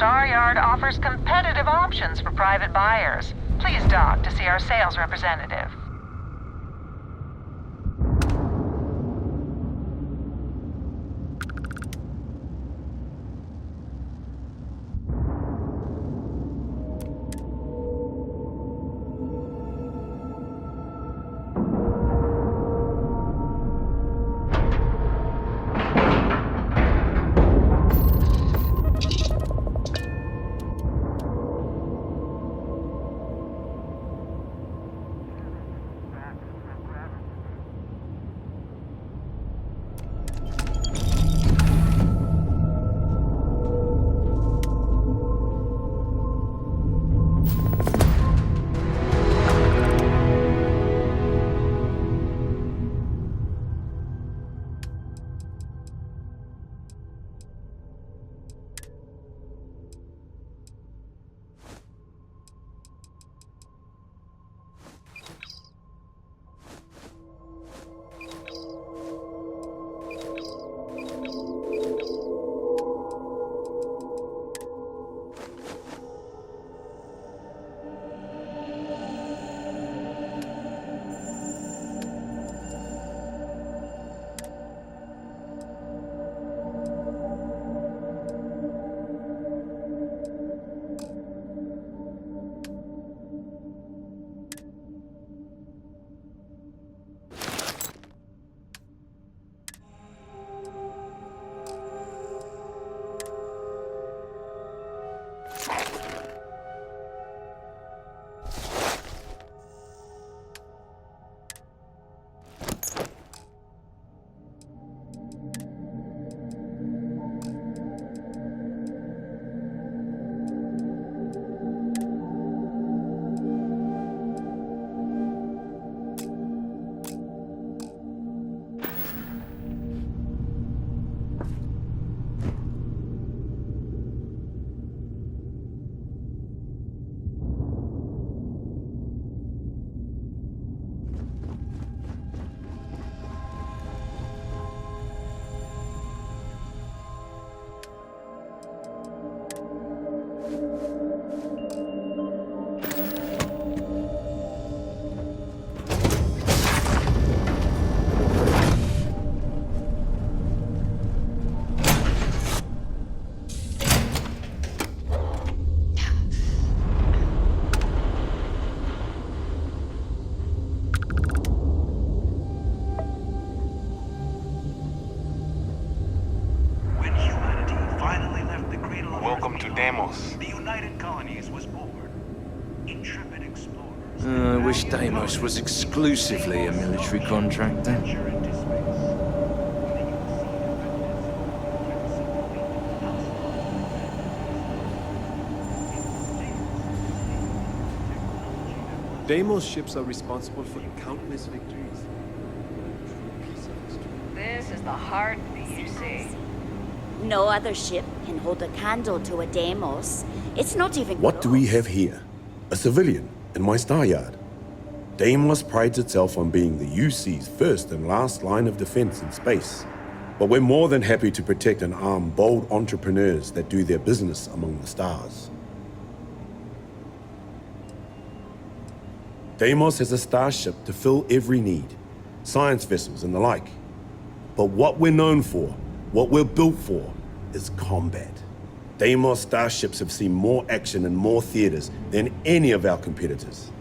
Star Yard offers competitive options for private buyers. Please dock to see our sales representative. Deimos. The United Colonies was born. Intrepid explorers. I wish Deimos was exclusively a military contractor. Deimos ships are responsible for countless victories. This is the heartbeat, you see. No other ship can hold a candle to a Deimos. It's not even What do we have here? A civilian in my star yard. Deimos prides itself on being the UC's first and last line of defense in space. But we're more than happy to protect and arm bold entrepreneurs that do their business among the stars. Deimos has a starship to fill every need, science vessels and the like. But what we're known for, what we're built for, is combat. Deimos starships have seen more action in more theaters than any of our competitors.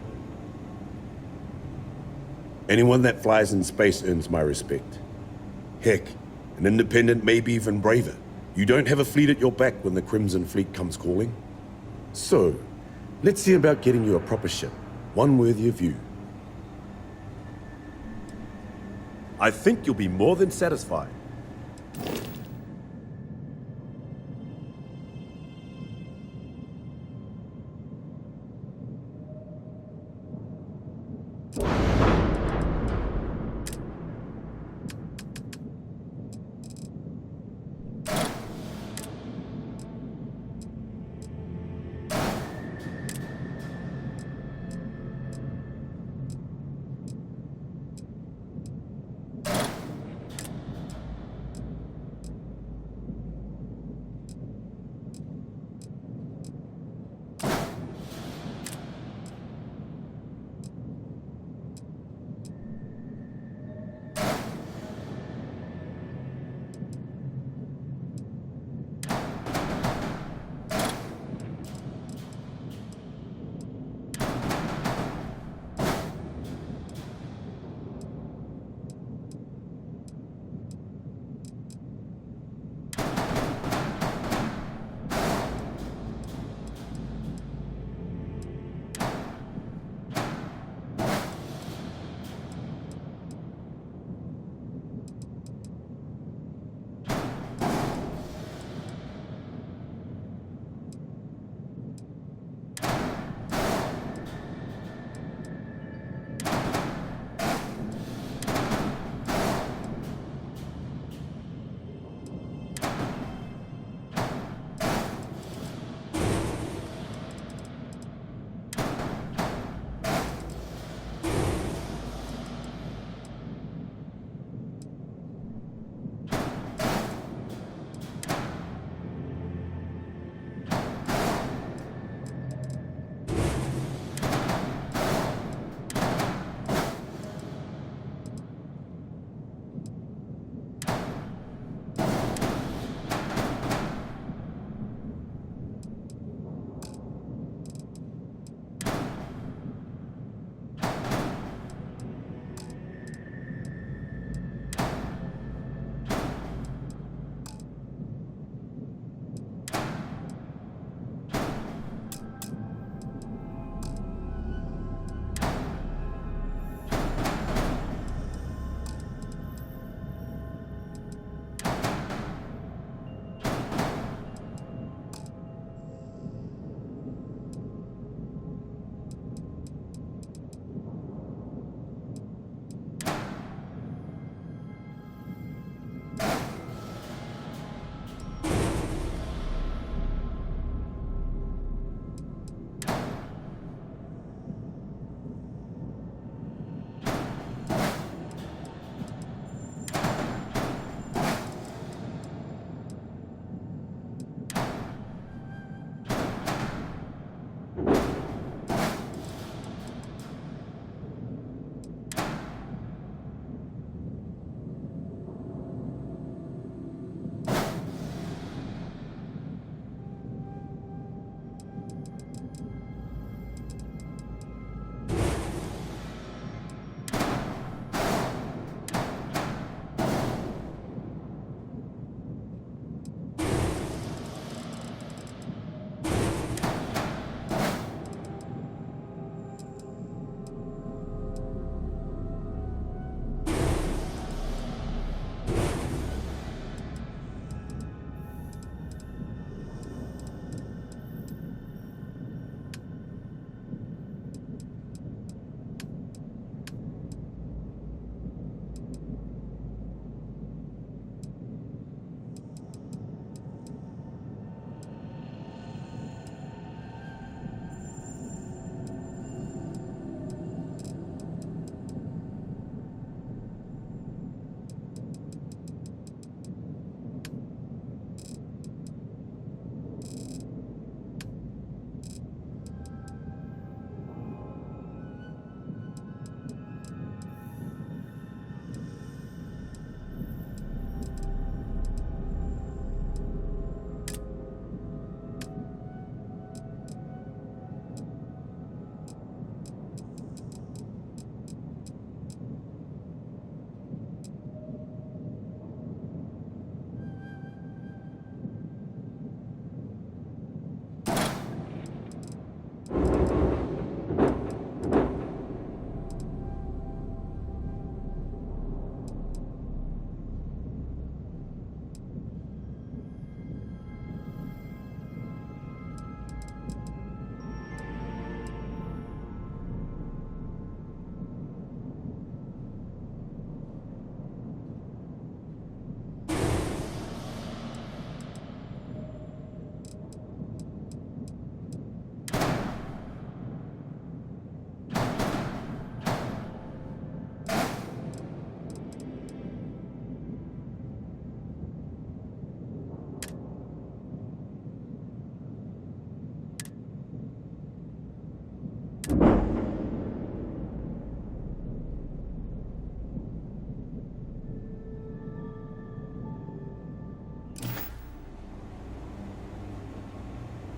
Anyone that flies in space earns my respect. Heck, an independent may be even braver. You don't have a fleet at your back when the Crimson Fleet comes calling. So, let's see about getting you a proper ship, one worthy of you. I think you'll be more than satisfied.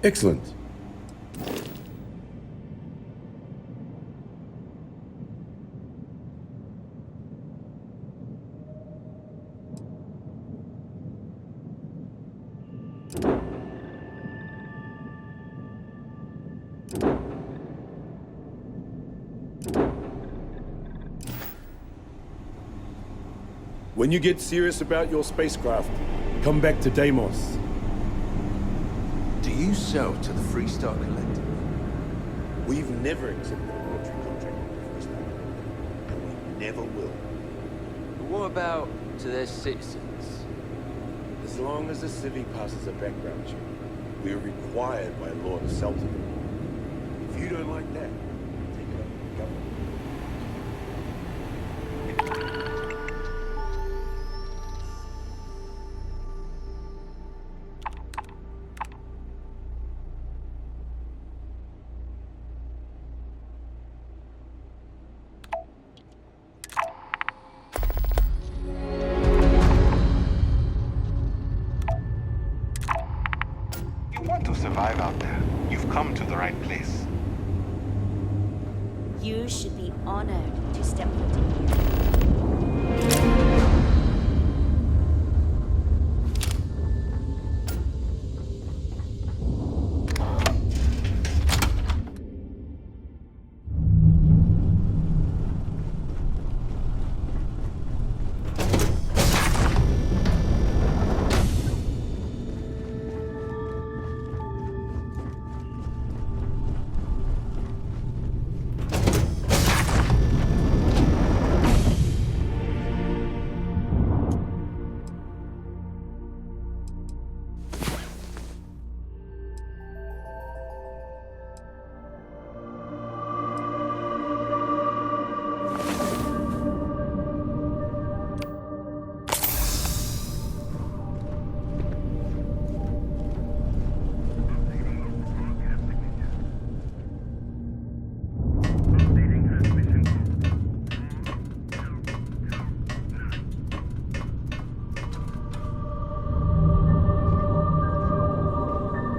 Excellent. When you get serious about your spacecraft, come back to Deimos. Do you sell to the Freestar Collective? We've never accepted a military contract with the Freestar, and we never will. But what about to their citizens? As long as the civvy passes a background check, we are required by law to sell to them. If you don't like that, take it up with the government. Survive out there. You've come to the right place. You should be honored to step foot in here.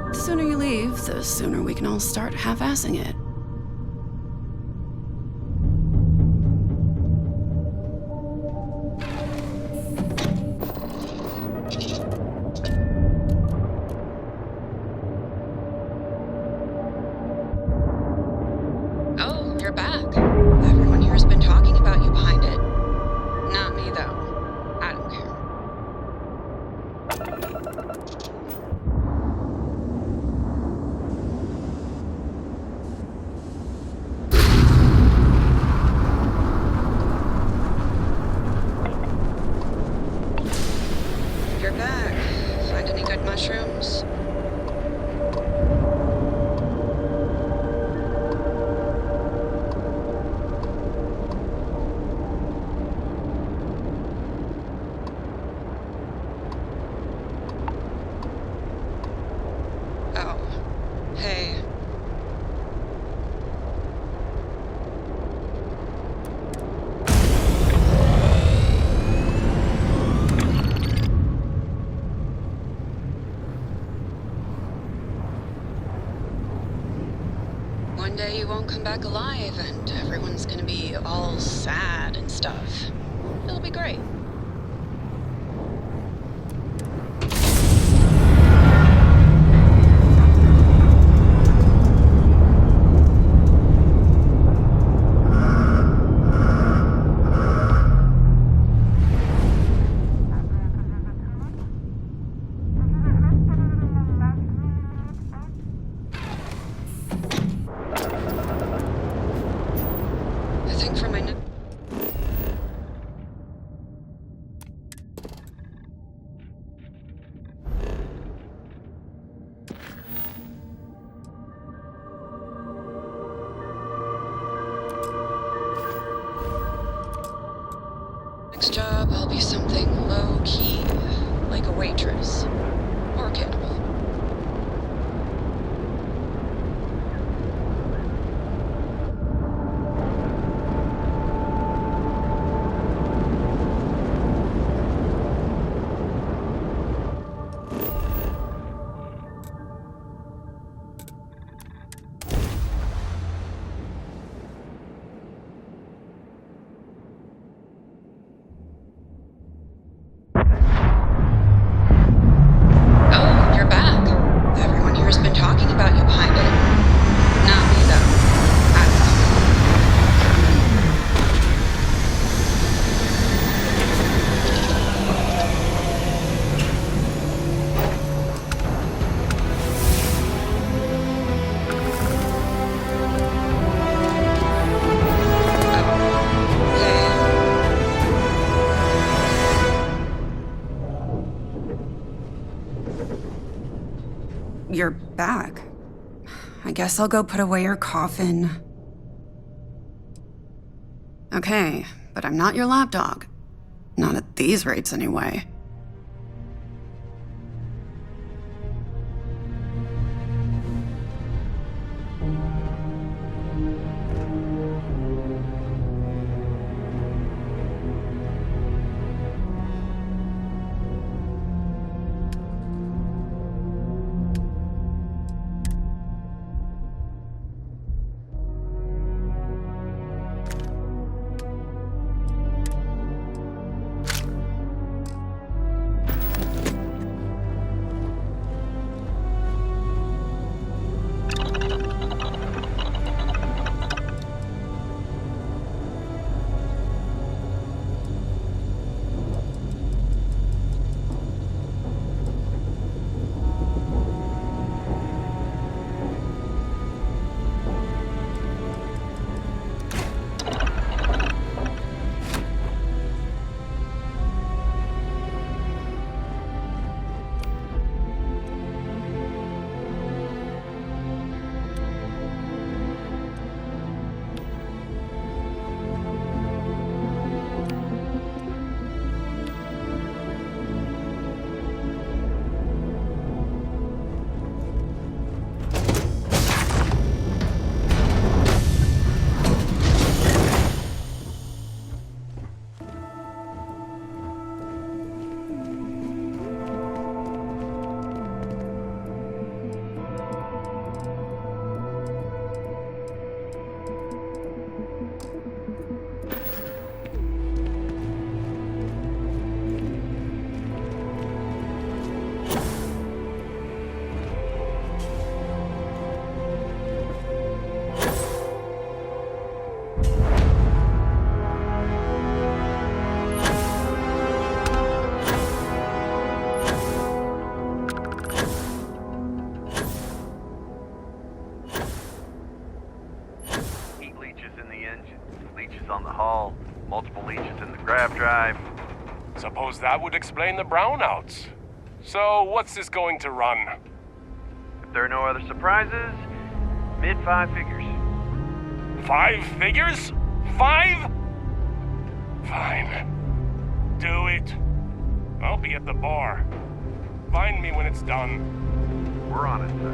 The sooner you leave, the sooner we can all start half-assing it. Oh, you're back. Everyone here has been talking about you behind it. Not me, though. I don't care. You're back. Find any good mushrooms? Oh. Hey. One day you won't come back alive, and everyone's gonna be all sad and stuff. It'll be great. I think for my next job, I'll be something low-key, like a waitress or a cannibal. you're back. I guess I'll go put away your coffin. Okay, but I'm not your lapdog. Not at these rates, anyway. Suppose that would explain the brownouts. So, what's this going to run? If there are no other surprises, mid-5 figures. 5 figures? 5? Fine. Do it. I'll be at the bar. Find me when it's done. We're on it, sir.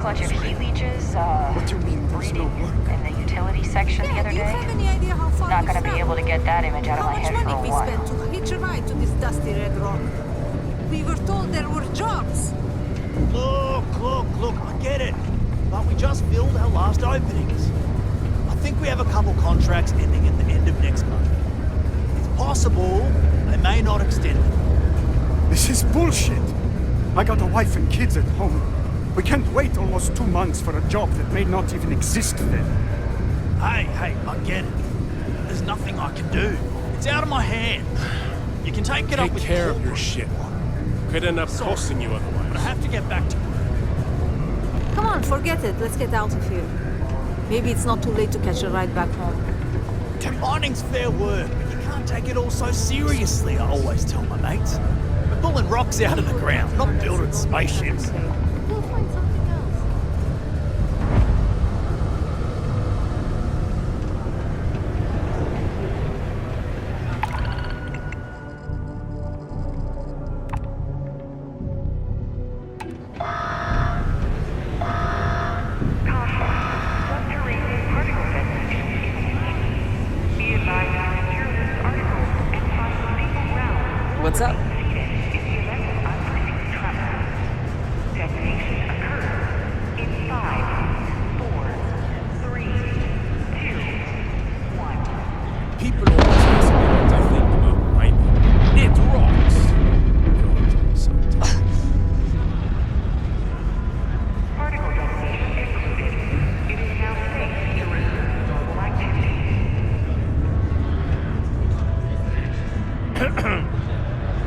Clutch of heat leeches, What do you mean there's no work? in the utility section the other Do you day. have any idea how far Not we gonna be traveled? able to get that image out of How my much head for money a we while. spent to hitch a ride to this dusty red rock? We were told there were jobs. Look, I get it. But we just filled our last openings. I think we have a couple contracts ending at the end of next month. It's possible they may not extend them. This is bullshit. I got a wife and kids at home. We can't wait almost 2 months for a job that may not even exist then. Hey, I get it. There's nothing I can do. It's out of my hands. You can take it up with Take care of your shit. Could end up costing you otherwise. But I have to get back to Come on, forget it. Let's get out of here. Maybe it's not too late to catch a ride back home. Mining's fair work, but you can't take it all so seriously, I always tell my mates. We're pulling rocks out of the ground, not building spaceships. We'll find something else. Be advised, materialist articles and possibly What's up? Detonation occurs in 5, 4, 3, 2, 1. People always ask me what I think about mining. It rocks. It always does sometimes. Particle detonation excluded. It is now safe to resume normal activity.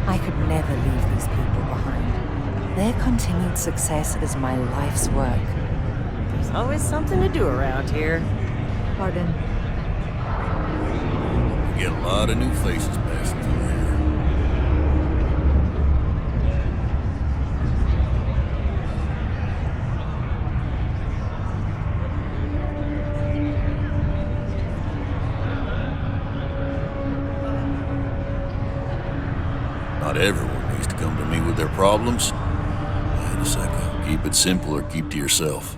I could never leave these people behind. Their continued success is my life's work. There's always something to do around here. Pardon. We get a lot of new faces passing through here. Not everyone needs to come to me with their problems. Wait a second. Keep it simple or keep to yourself,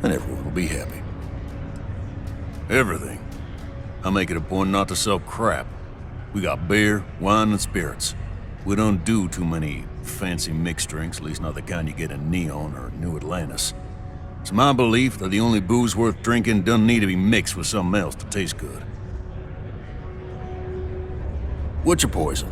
and everyone will be happy. Everything. I make it a point not to sell crap. We got beer, wine, and spirits. We don't do too many fancy mixed drinks, at least not the kind you get in Neon or New Atlantis. It's my belief that the only booze worth drinking doesn't need to be mixed with something else to taste good. What's your poison?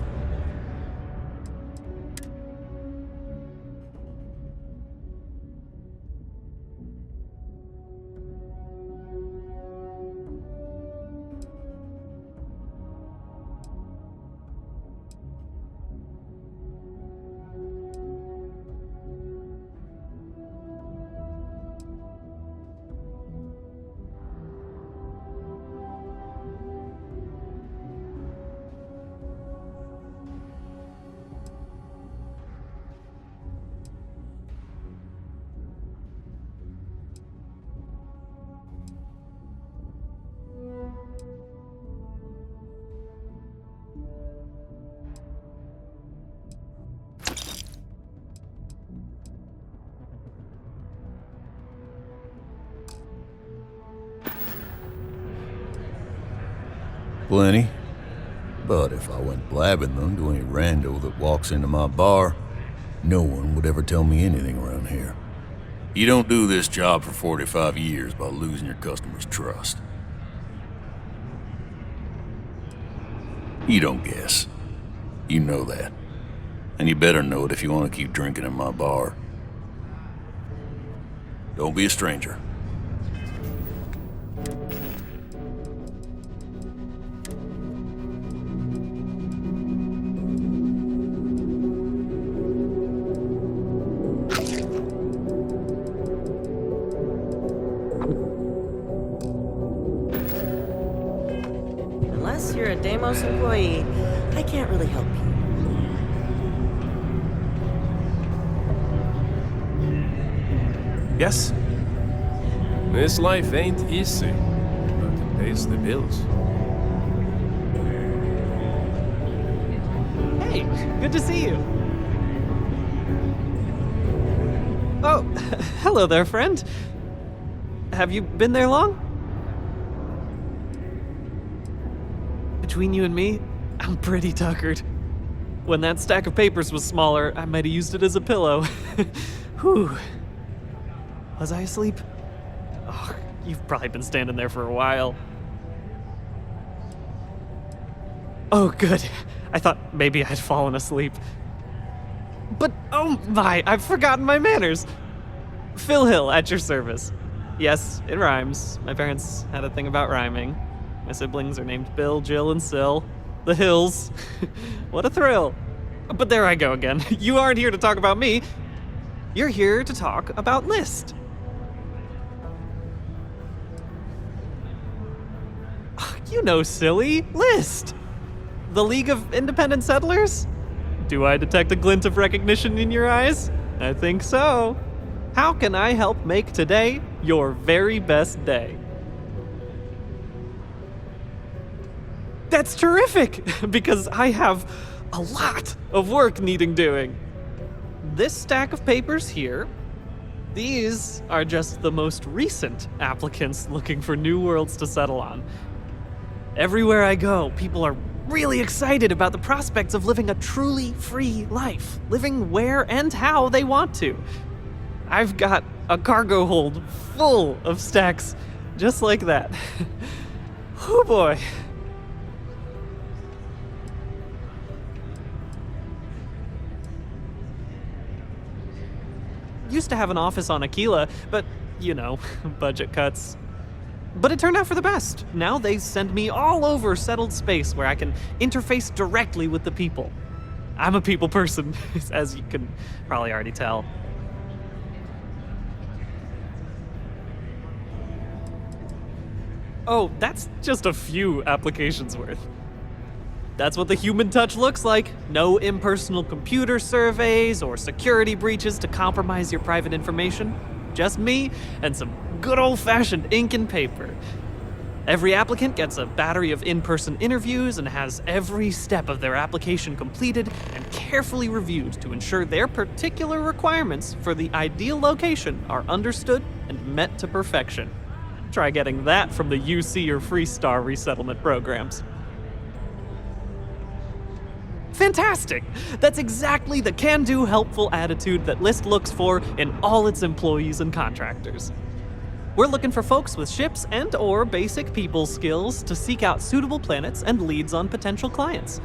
Plenty. But if I went blabbing them to any rando that walks into my bar, no one would ever tell me anything around here. You don't do this job for 45 years by losing your customers' trust. You don't guess. You know that. And you better know it if you want to keep drinking in my bar. Don't be a stranger. Unless you're a Deimos employee, I can't really help you. Yes? This life ain't easy, but it pays the bills. Hey, good to see you. Oh, hello there, friend. Have you been there long? Between you and me, I'm pretty tuckered. When that stack of papers was smaller, I might have used it as a pillow. Whew. Was I asleep? Oh, you've probably been standing there for a while. Oh, good. I thought maybe I'd fallen asleep. But, oh my, I've forgotten my manners. Phil Hill, at your service. Yes, it rhymes. My parents had a thing about rhyming. My siblings are named Bill, Jill, and Sil. The Hills. What a thrill. But there I go again. You aren't here to talk about me. You're here to talk about List. You know, silly. List. The League of Independent Settlers? Do I detect a glint of recognition in your eyes? I think so. How can I help make today your very best day? That's terrific, because I have a lot of work needing doing. This stack of papers here, these are just the most recent applicants looking for new worlds to settle on. Everywhere I go, people are really excited about the prospects of living a truly free life, living where and how they want to. I've got a cargo hold full of stacks just like that. Oh boy. Used to have an office on Aquila, but, you know, budget cuts. But it turned out for the best. Now they send me all over settled space where I can interface directly with the people. I'm a people person, as you can probably already tell. Oh, that's just a few applications worth. That's what the human touch looks like. No impersonal computer surveys or security breaches to compromise your private information. Just me and some good old-fashioned ink and paper. Every applicant gets a battery of in-person interviews and has every step of their application completed and carefully reviewed to ensure their particular requirements for the ideal location are understood and met to perfection. Try getting that from the UC or Freestar resettlement programs. Fantastic! That's exactly the can-do, helpful attitude that List looks for in all its employees and contractors. We're looking for folks with ships and or basic people skills to seek out suitable planets and leads on potential clients.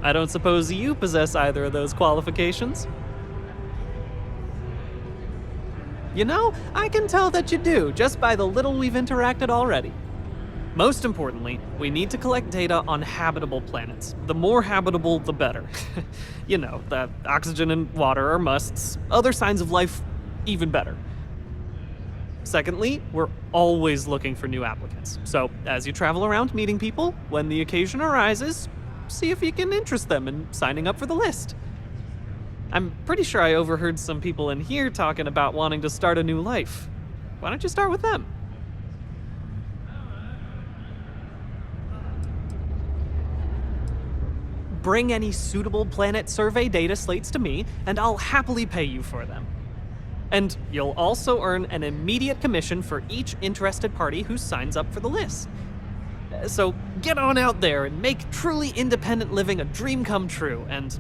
I don't suppose you possess either of those qualifications? You know, I can tell that you do, just by the little we've interacted already. Most importantly, we need to collect data on habitable planets. The more habitable, the better. You know, the oxygen and water are musts. Other signs of life, even better. Secondly, we're always looking for new applicants. So, as you travel around meeting people, when the occasion arises, see if you can interest them in signing up for the list. I'm pretty sure I overheard some people in here talking about wanting to start a new life. Why don't you start with them? Bring any suitable planet survey data slates to me, and I'll happily pay you for them. And you'll also earn an immediate commission for each interested party who signs up for the list. So get on out there and make truly independent living a dream come true, and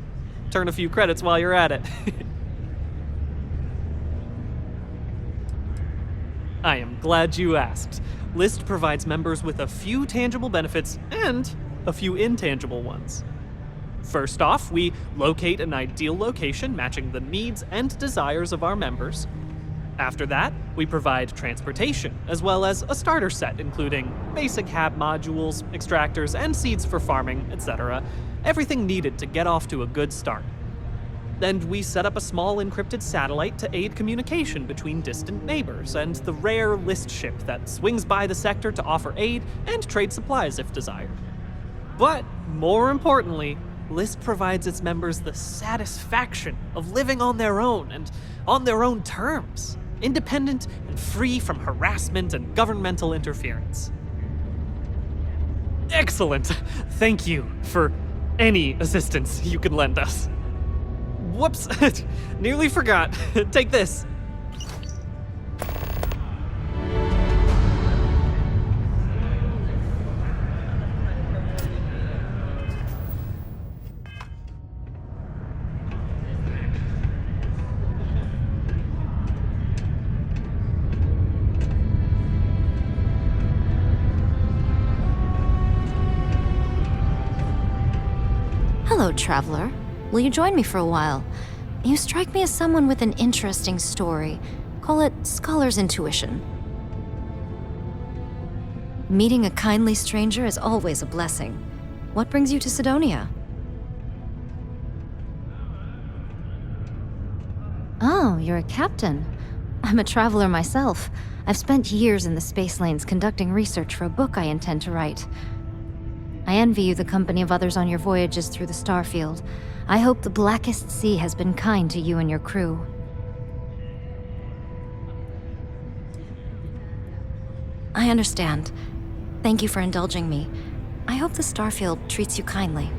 turn a few credits while you're at it. I am glad you asked. List provides members with a few tangible benefits and a few intangible ones. First off, we locate an ideal location matching the needs and desires of our members. After that, we provide transportation, as well as a starter set including basic hab modules, extractors, and seeds for farming, etc. Everything needed to get off to a good start. And we set up a small encrypted satellite to aid communication between distant neighbors and the rare List ship that swings by the sector to offer aid and trade supplies if desired. But more importantly, List provides its members the satisfaction of living on their own and on their own terms, independent and free from harassment and governmental interference. Excellent! Thank you for any assistance you can lend us. Whoops, nearly forgot. Take this. Hello, traveler. Will you join me for a while? You strike me as someone with an interesting story. Call it scholar's intuition. Meeting a kindly stranger is always a blessing. What brings you to Cydonia? Oh, you're a captain. I'm a traveler myself. I've spent years in the space lanes conducting research for a book I intend to write. I envy you the company of others on your voyages through the Starfield. I hope the Blackest Sea has been kind to you and your crew. I understand. Thank you for indulging me. I hope the Starfield treats you kindly.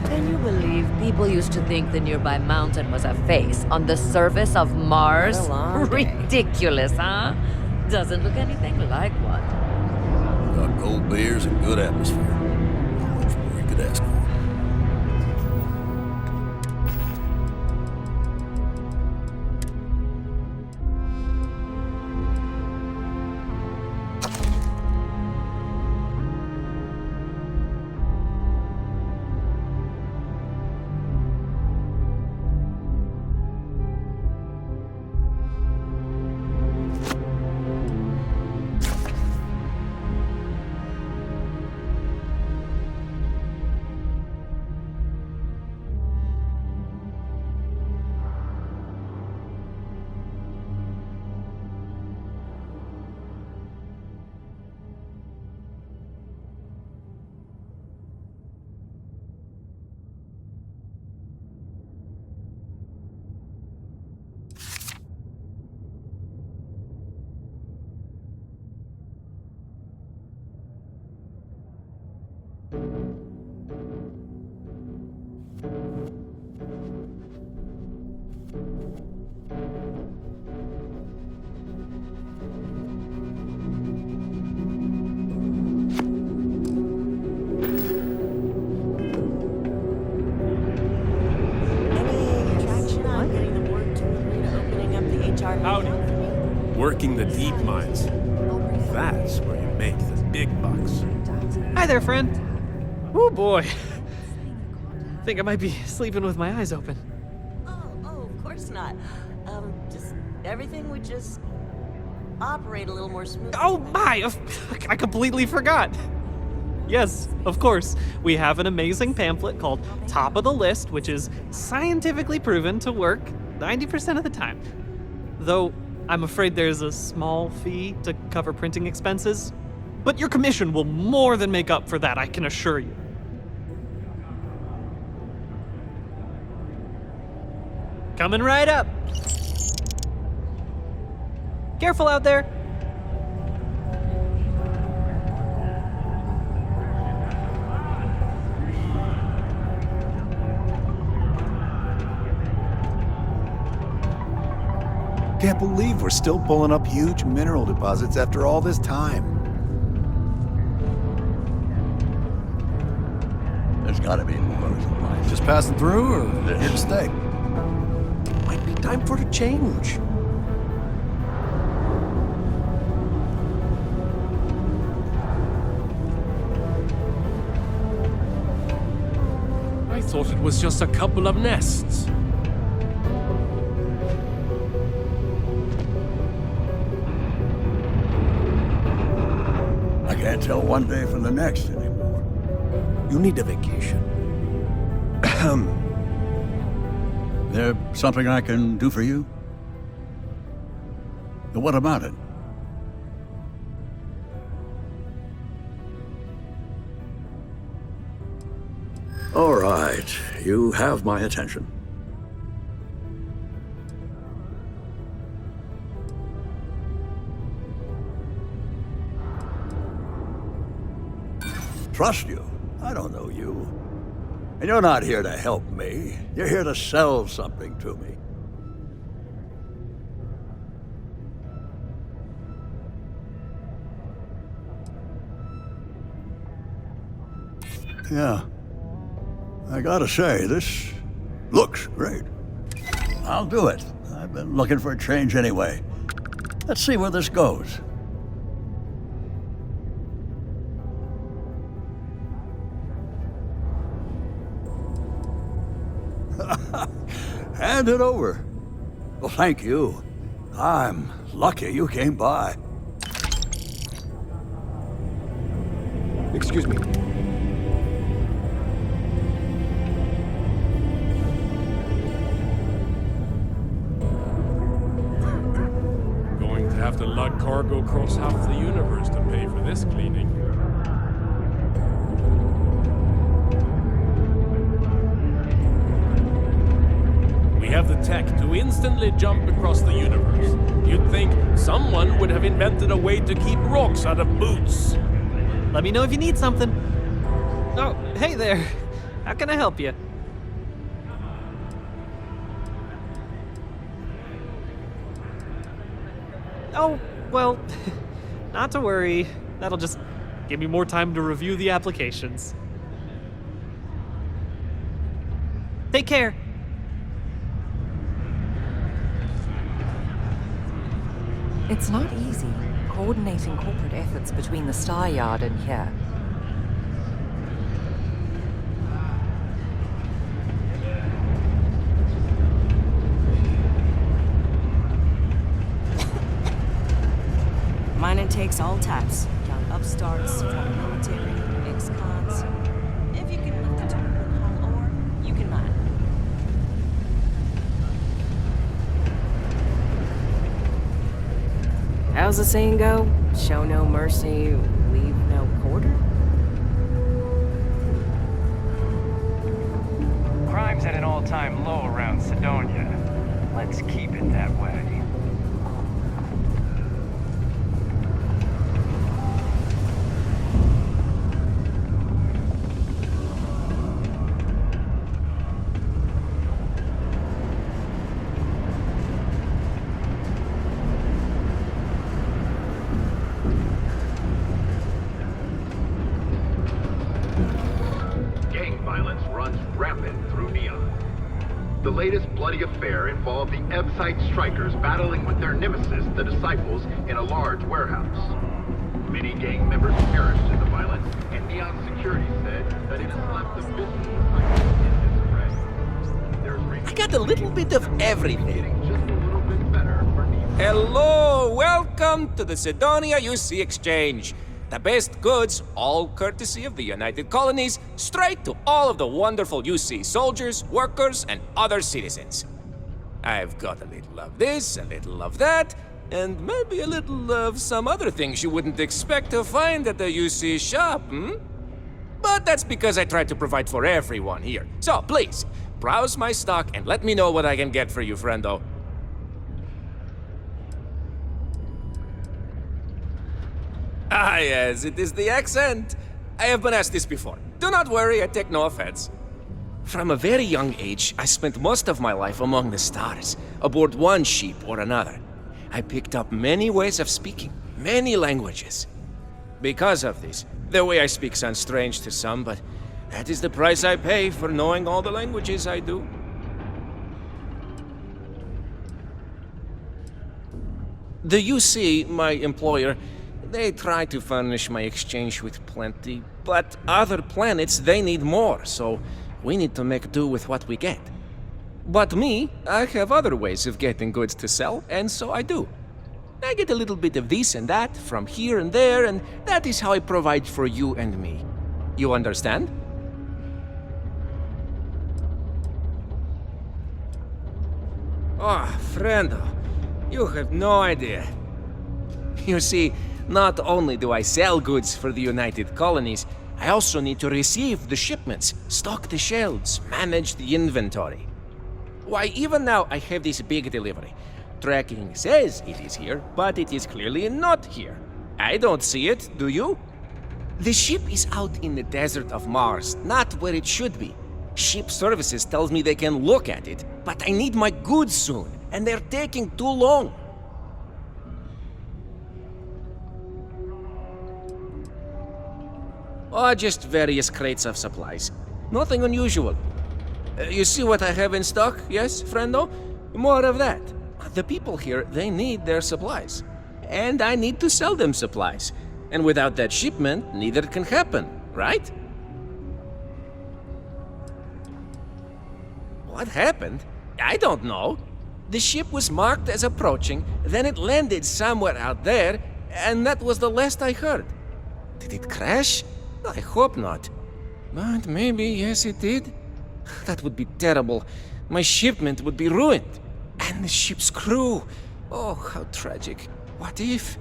Can you believe People used to think the nearby mountain was a face on the surface of Mars. What a long day. Ridiculous, huh? Doesn't look anything like one. Got cold beers and good atmosphere. Not much more you could ask for. Working the deep mines. That's where you make the big bucks. Hi there, friend. Oh boy. Think I might be sleeping with my eyes open. Oh, of course not. Just everything would just operate a little more smoothly. Oh my! I completely forgot. Yes, of course. We have an amazing pamphlet called Top of the List, which is scientifically proven to work 90% of the time. Though, I'm afraid there's a small fee to cover printing expenses. But your commission will more than make up for that, I can assure you. Coming right up. Careful out there. Can't believe we're still pulling up huge mineral deposits after all this time. There's gotta be more than life. Just passing through or here to stay? Might be time for a change. I thought it was just a couple of nests. I can't tell one day from the next anymore. You need a vacation. There something I can do for you? What about it? All right, you have my attention. Trust you? I don't know you. And you're not here to help me. You're here to sell something to me. Yeah. I gotta say, this looks great. I'll do it. I've been looking for a change anyway. Let's see where this goes. Hand it over. Well, thank you. I'm lucky you came by. Excuse me. Going to have to lug cargo across half the universe to pay for this cleaning. We have the tech to instantly jump across the universe. You'd think someone would have invented a way to keep rocks out of boots. Let me know if you need something. Oh, hey there. How can I help you? Oh, well, not to worry. That'll just give me more time to review the applications. Take care. It's not easy coordinating corporate efforts between the Star Yard and here. Mining takes all types. Young upstarts, from military, ex-cons. If you can lift the turn and haul ore, you can mine. How's the saying go? Show no mercy, leave no quarter? Crime's at an all-time low around Cydonia. Let's keep it that way. The latest bloody affair involved the Parasites strikers battling with their nemesis, the Disciples, in a large warehouse. Many gang members perished in the violence, and Neon Security said that it has left the business in disarray. I got a little bit of everything. Just a little bit better for Neon. Hello, welcome to the Cydonia UC Exchange. The best goods, all courtesy of the United Colonies, straight to all of the wonderful UC soldiers, workers, and other citizens. I've got a little of this, a little of that, and maybe a little of some other things you wouldn't expect to find at the UC shop, But that's because I try to provide for everyone here. So please, browse my stock and let me know what I can get for you, friendo. Ah, yes, it is the accent. I have been asked this before. Do not worry, I take no offense. From a very young age, I spent most of my life among the stars, aboard one ship or another. I picked up many ways of speaking, many languages. Because of this, the way I speak sounds strange to some, but that is the price I pay for knowing all the languages I do. The UC, my employer, they try to furnish my exchange with plenty, but other planets, they need more, so we need to make do with what we get. But me, I have other ways of getting goods to sell, and so I do. I get a little bit of this and that from here and there, and that is how I provide for you and me. You understand? Oh, friendo, you have no idea. You see, not only do I sell goods for the United Colonies, I also need to receive the shipments, stock the shelves, manage the inventory. Why, even now I have this big delivery. Tracking says it is here, but it is clearly not here. I don't see it, do you? The ship is out in the desert of Mars, not where it should be. Ship services tells me they can look at it, but I need my goods soon, and they're taking too long. Oh, just various crates of supplies. Nothing unusual. You see what I have in stock, yes, friendo? More of that. The people here, they need their supplies. And I need to sell them supplies. And without that shipment, neither can happen, right? What happened? I don't know. The ship was marked as approaching, then it landed somewhere out there, and that was the last I heard. Did it crash? I hope not. But maybe, yes, it did. That would be terrible. My shipment would be ruined. And the ship's crew. Oh, how tragic. What if?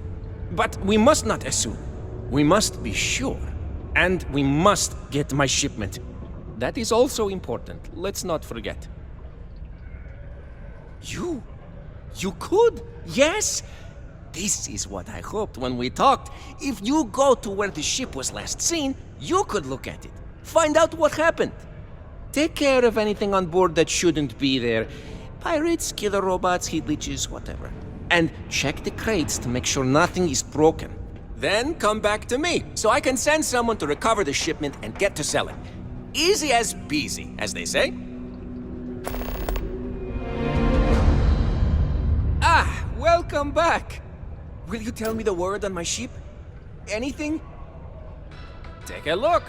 But we must not assume. We must be sure. And we must get my shipment. That is also important. Let's not forget. You could? Yes? This is what I hoped when we talked. If you go to where the ship was last seen, you could look at it. Find out what happened. Take care of anything on board that shouldn't be there. Pirates, killer robots, heat leeches, whatever. And check the crates to make sure nothing is broken. Then come back to me, so I can send someone to recover the shipment and get to selling. Easy as peasy, as they say. Ah, welcome back. Will you tell me the word on my ship? Anything? Take a look.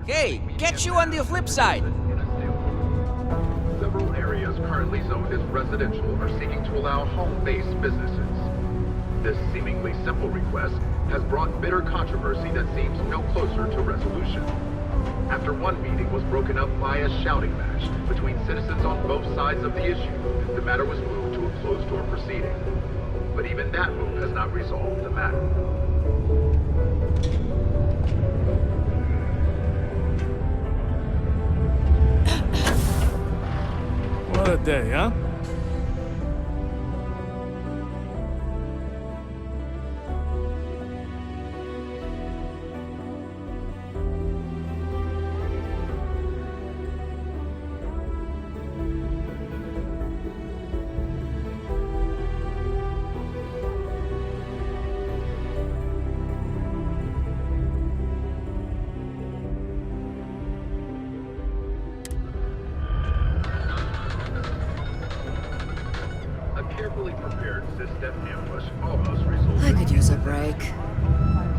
Hey, get you on the flip side! Several areas currently zoned as residential are seeking to allow home-based businesses. This seemingly simple request has brought bitter controversy that seems no closer to resolution. After one meeting was broken up by a shouting match between citizens on both sides of the issue, the matter was moved to a closed-door proceeding. But even that move has not resolved the matter. What a day, huh? I could use a break.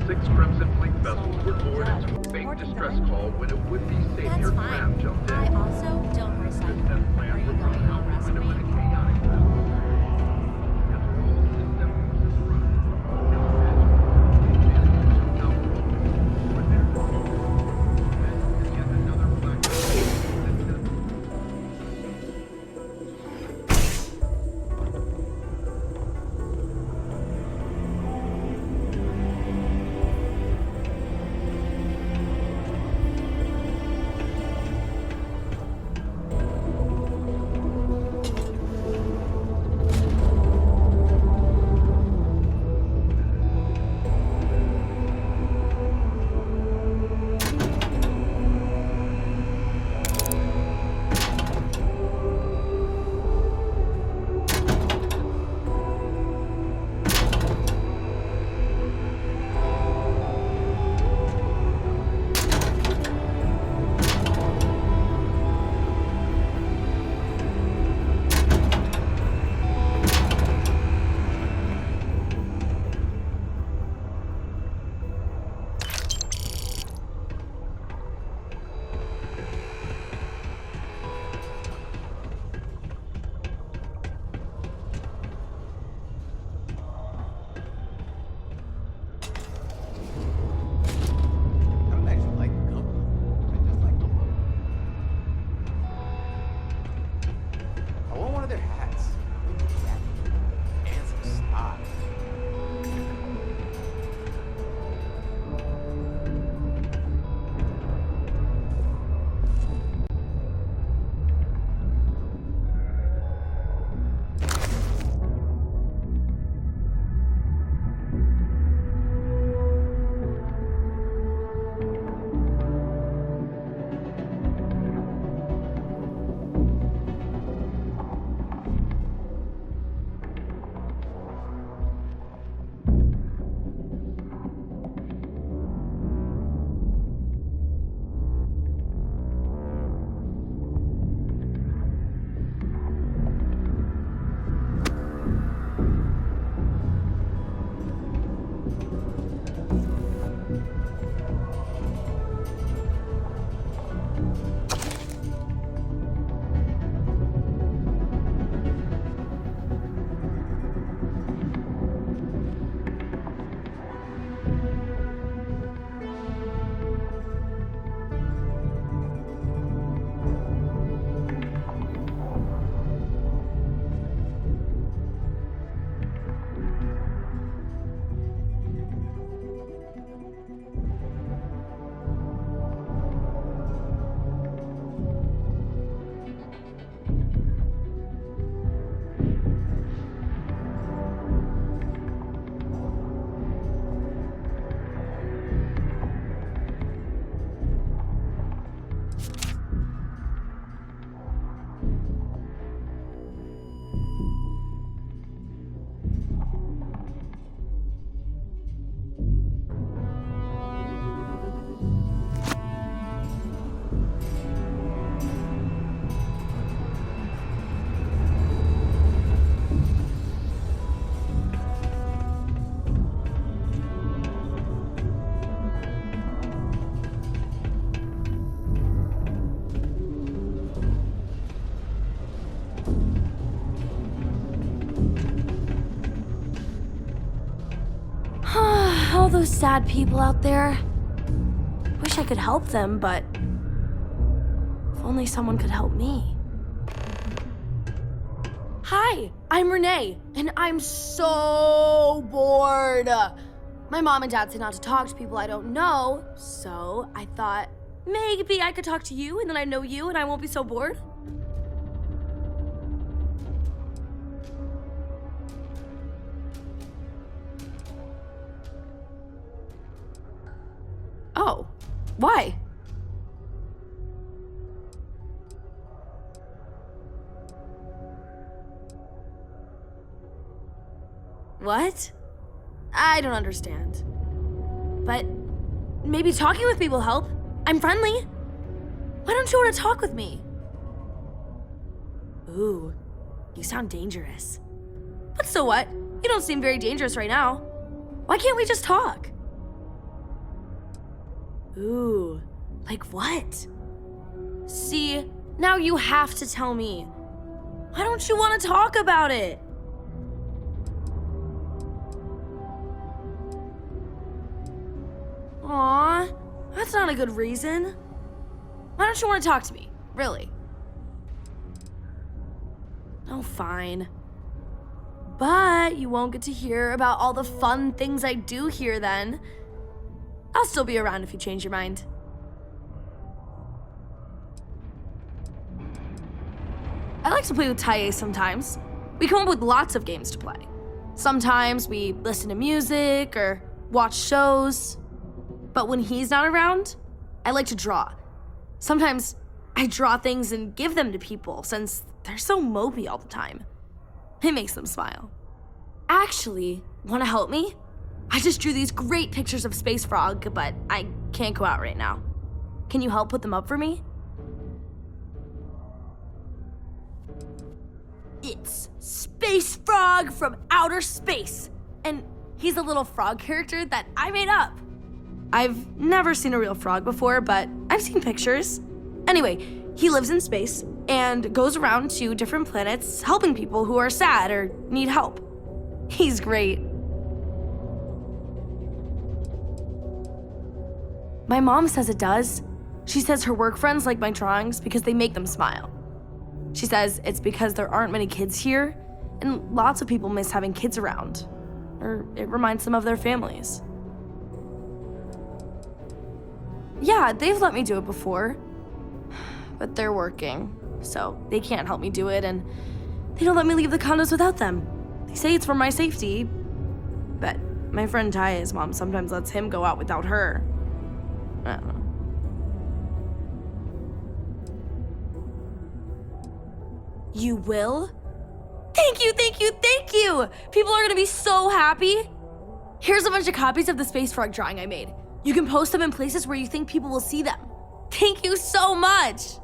6 Crimson Fleet vessels were lured into a fake distress call when a would-be savior Graham jumped in. I also don't recycle. Are you going on recipe? all those sad people out there. Wish I could help them, but if only someone could help me. Hi, I'm Renee, and I'm so bored. My mom and dad say not to talk to people I don't know, so I thought maybe I could talk to you, and then I know you, and I won't be so bored. Oh, why? What? I don't understand. But maybe talking with people help. I'm friendly. Why don't you want to talk with me? Ooh, you sound dangerous. But so what? You don't seem very dangerous right now. Why can't we just talk? Ooh, like what? See, now you have to tell me. Why don't you want to talk about it? Aw, that's not a good reason. Why don't you want to talk to me? Really? Oh, fine. But you won't get to hear about all the fun things I do here then. I'll still be around if you change your mind. I like to play with Taye sometimes. We come up with lots of games to play. Sometimes we listen to music or watch shows. But when he's not around, I like to draw. Sometimes I draw things and give them to people since they're so mopey all the time. It makes them smile. Actually, want to help me? I just drew these great pictures of Space Frog, but I can't go out right now. Can you help put them up for me? It's Space Frog from outer space, and he's a little frog character that I made up. I've never seen a real frog before, but I've seen pictures. Anyway, he lives in space and goes around to different planets helping people who are sad or need help. He's great. My mom says it does. She says her work friends like my drawings because they make them smile. She says it's because there aren't many kids here, and lots of people miss having kids around, or it reminds them of their families. Yeah, they've let me do it before, but they're working, so they can't help me do it, and they don't let me leave the condos without them. They say it's for my safety, but my friend Taya's mom sometimes lets him go out without her. I don't know. You will? Thank you, thank you, thank you! People are gonna be so happy. Here's a bunch of copies of the Space Frog drawing I made. You can post them in places where you think people will see them. Thank you so much!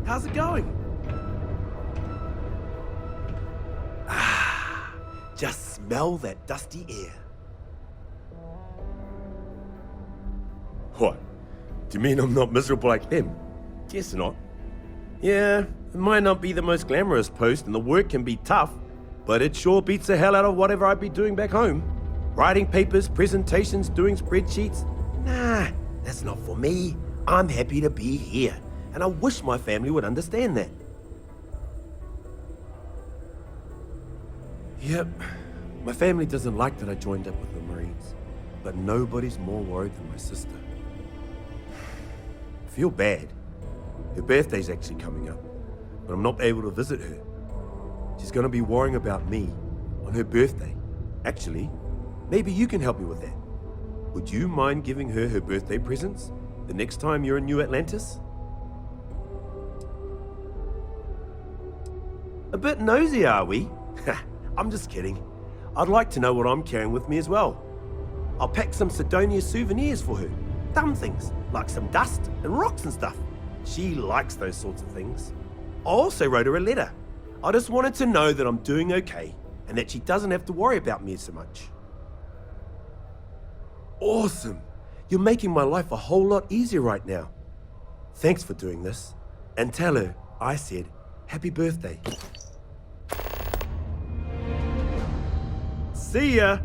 How's it going? Ah, just smell that dusty air. What? Do you mean I'm not miserable like him? Guess not. Yeah, it might not be the most glamorous post and the work can be tough, but it sure beats the hell out of whatever I'd be doing back home. Writing papers, presentations, doing spreadsheets. Nah, that's not for me. I'm happy to be here, and I wish my family would understand that. Yep, my family doesn't like that I joined up with the Marines, but nobody's more worried than my sister. I feel bad. Her birthday's actually coming up, but I'm not able to visit her. She's gonna be worrying about me on her birthday. Actually, maybe you can help me with that. Would you mind giving her her birthday presents the next time you're in New Atlantis? A bit nosy, are we? I'm just kidding. I'd like to know what I'm carrying with me as well. I'll pack some Cydonia souvenirs for her. Dumb things, like some dust and rocks and stuff. She likes those sorts of things. I also wrote her a letter. I just wanted to know that I'm doing okay and that she doesn't have to worry about me so much. Awesome. You're making my life a whole lot easier right now. Thanks for doing this. And tell her I said happy birthday. See ya!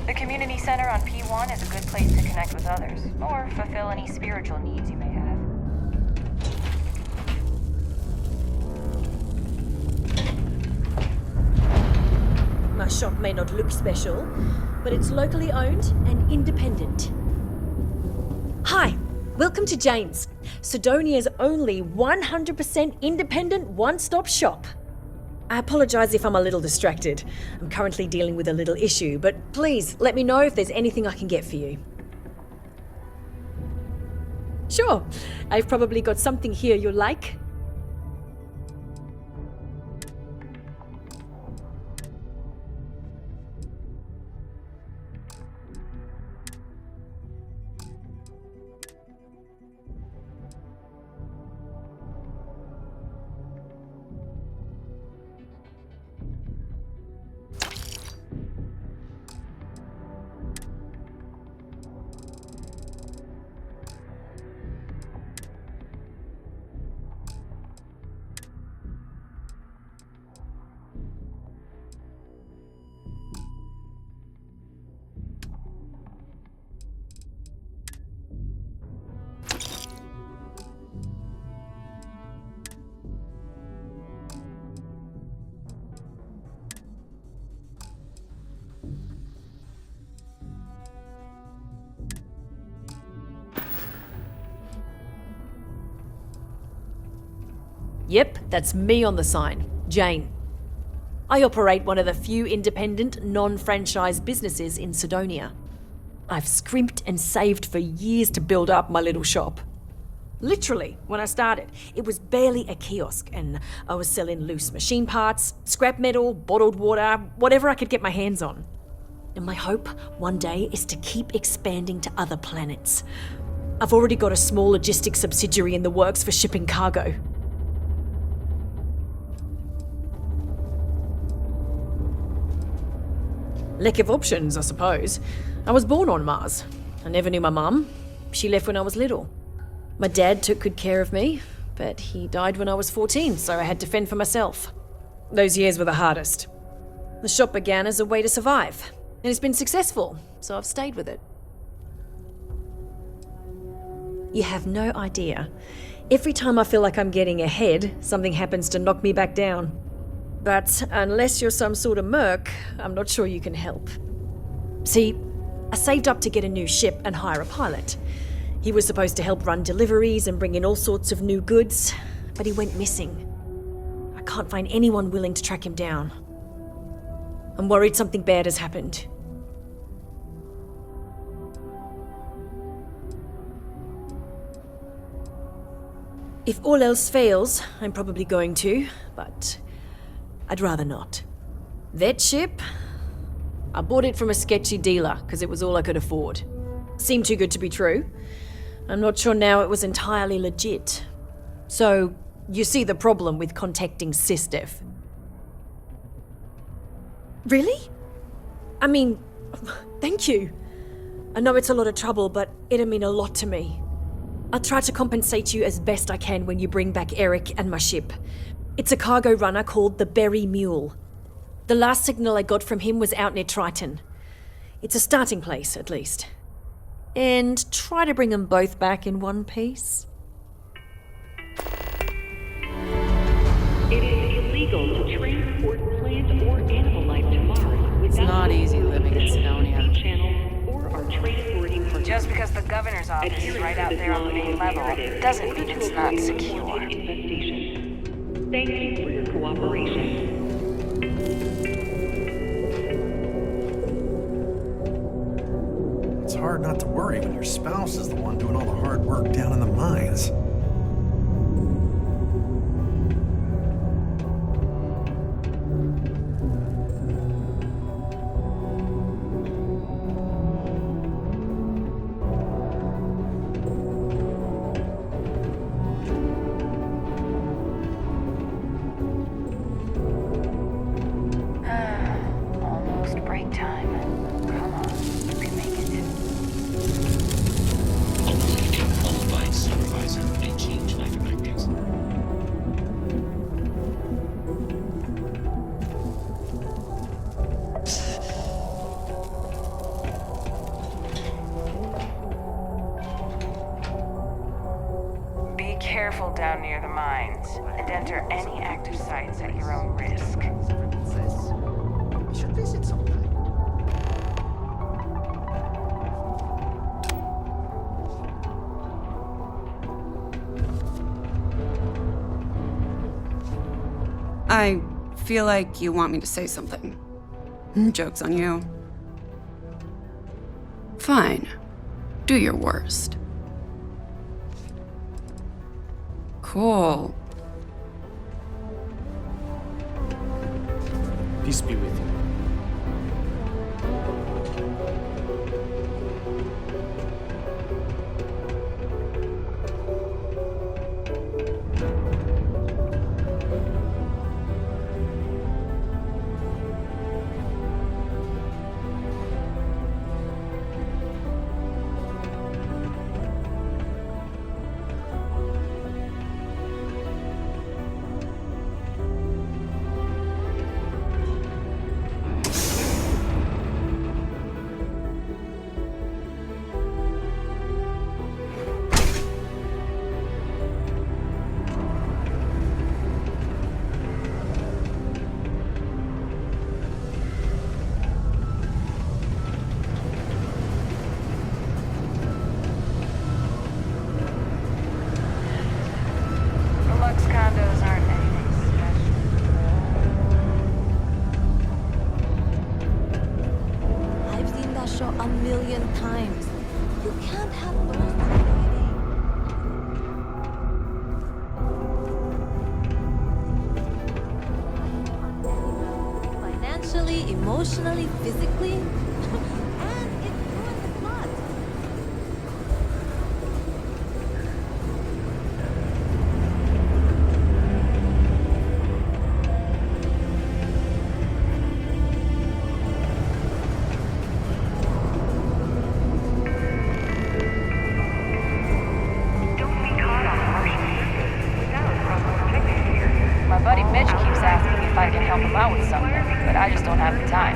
The community center on P1 is a good place to connect with others, or fulfill any spiritual needs you may have. My shop may not look special, but it's locally owned and independent. Hi, welcome to Jane's, Cydonia's only 100% independent one-stop shop. I apologize if I'm a little distracted. I'm currently dealing with a little issue, but please let me know if there's anything I can get for you. Sure, I've probably got something here you'll like. Yep, that's me on the sign, Jane. I operate one of the few independent, non-franchise businesses in Cydonia. I've scrimped and saved for years to build up my little shop. Literally, when I started, it was barely a kiosk, and I was selling loose machine parts, scrap metal, bottled water, whatever I could get my hands on. And my hope one day is to keep expanding to other planets. I've already got a small logistics subsidiary in the works for shipping cargo. Lack of options, I suppose. I was born on Mars. I never knew my mum. She left when I was little. My dad took good care of me, but he died when I was 14, so I had to fend for myself. Those years were the hardest. The shop began as a way to survive, and it's been successful, so I've stayed with it. You have no idea. Every time I feel like I'm getting ahead, something happens to knock me back down. But unless you're some sort of merc, I'm not sure you can help. See, I saved up to get a new ship and hire a pilot. He was supposed to help run deliveries and bring in all sorts of new goods, but he went missing. I can't find anyone willing to track him down. I'm worried something bad has happened. If all else fails, I'm probably going to, but I'd rather not. That ship? I bought it from a sketchy dealer because it was all I could afford. Seemed too good to be true. I'm not sure now it was entirely legit. So, you see the problem with contacting SysDev. Really? I mean, thank you. I know it's a lot of trouble, but it'll mean a lot to me. I'll try to compensate you as best I can when you bring back Eric and my ship. It's a cargo runner called the Berry Mule. The last signal I got from him was out near Triton. It's a starting place, at least. And try to bring them both back in one piece. It is illegal to transport plant or animal life to Mars without... It's not easy living in Cydonia. Or are transporting... Just because the governor's office is right out there on the main level doesn't mean it's not secure. Thank you for your cooperation. It's hard not to worry when your spouse is the one doing all the hard work down in the mines. Almost break time. Come on, you can make it. Qualified supervisor may change my directives. Be careful down near the mines, and enter any active sites at your own risk. We should visit sometime. I feel like you want me to say something. Joke's on you. Fine. Do your worst. Cool. Peace be with you. Condos aren't anything special. I've seen that show a million times. You can't have both already. Financially, emotionally, physically, and it ruined the plot. My buddy Mitch keeps asking if I can help him out with something, but I just don't have the time.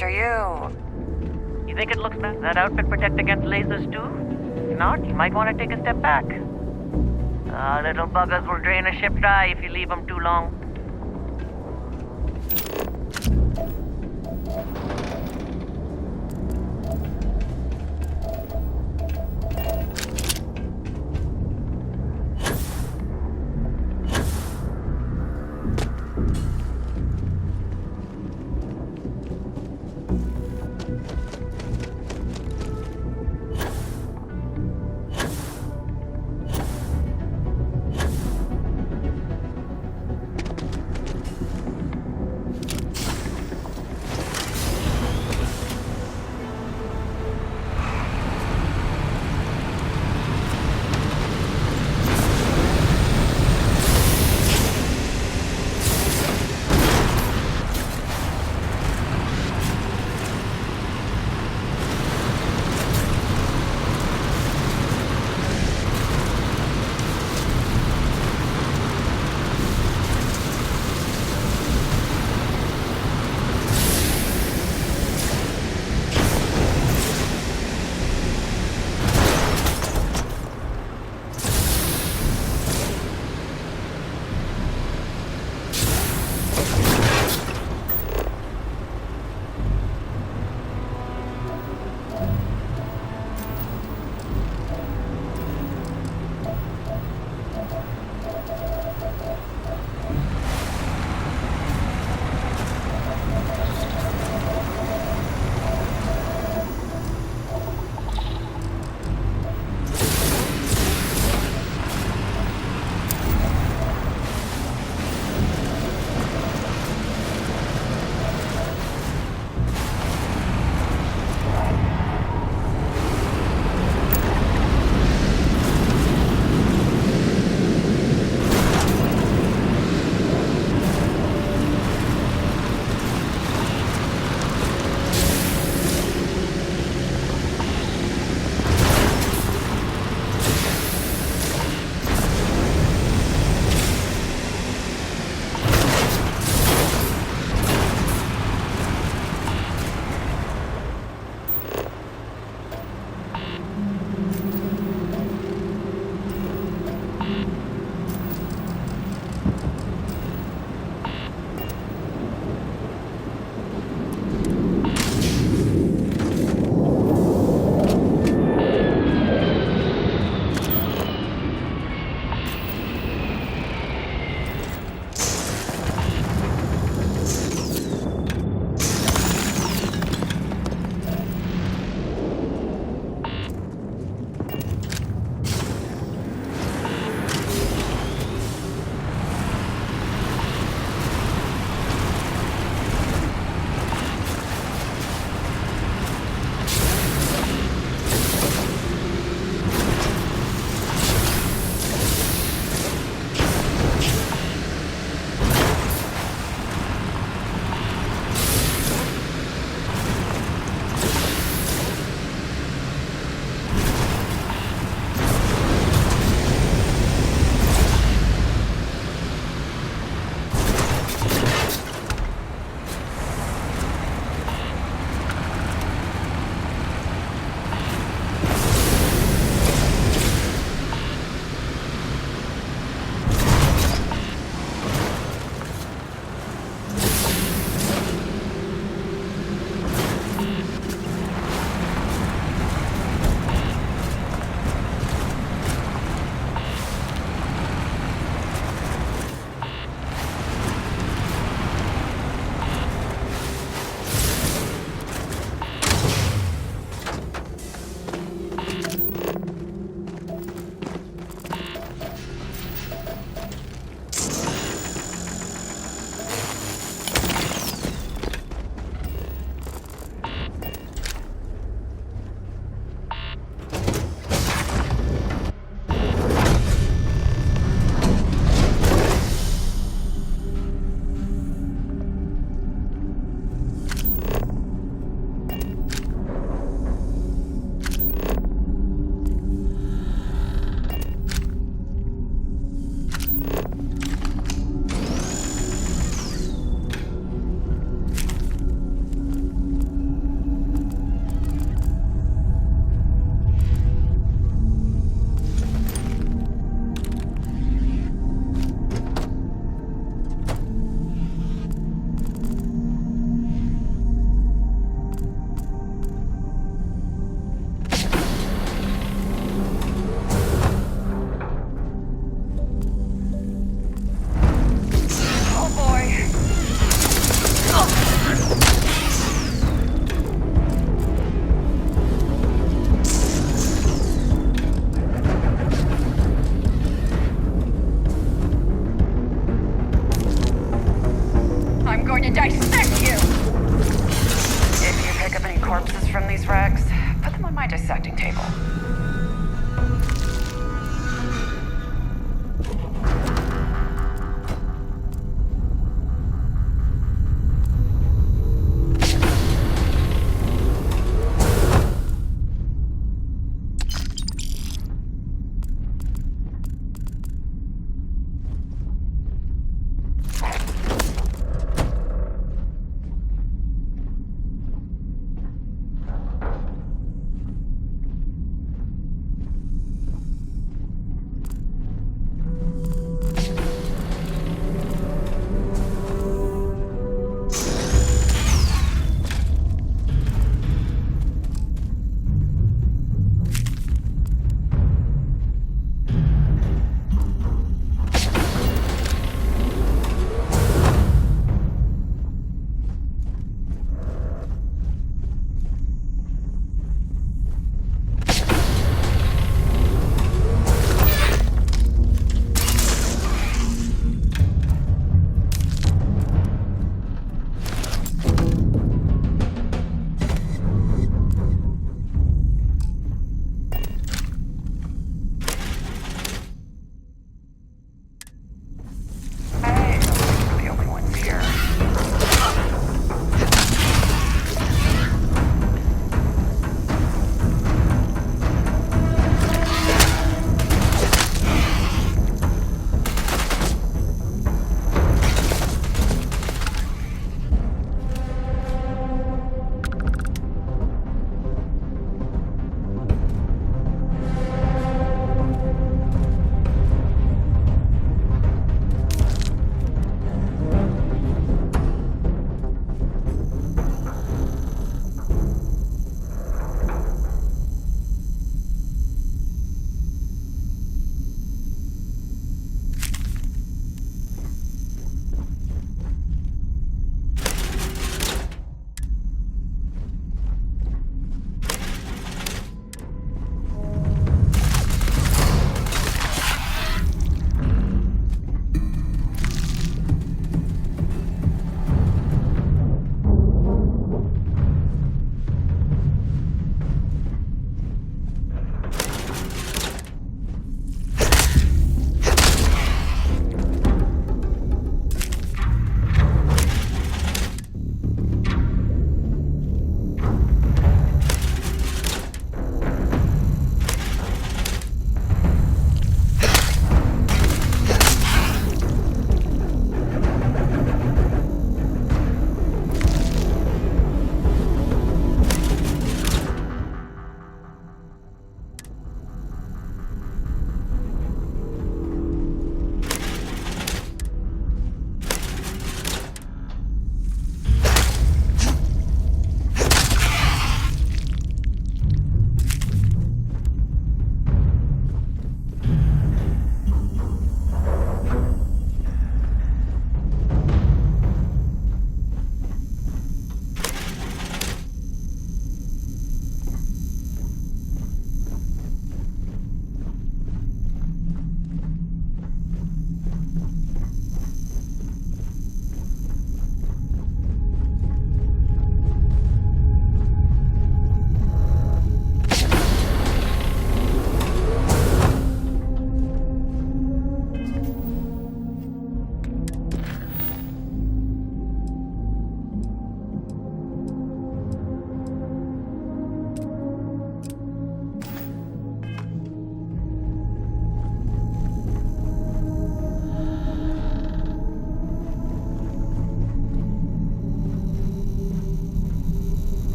after you. You think it looks bad? That outfit protect against lasers too? If not, you might want to take a step back. Little buggers will drain a ship dry if you leave them too long. going to dissect you! If you pick up any corpses from these wrecks, put them on my dissecting table.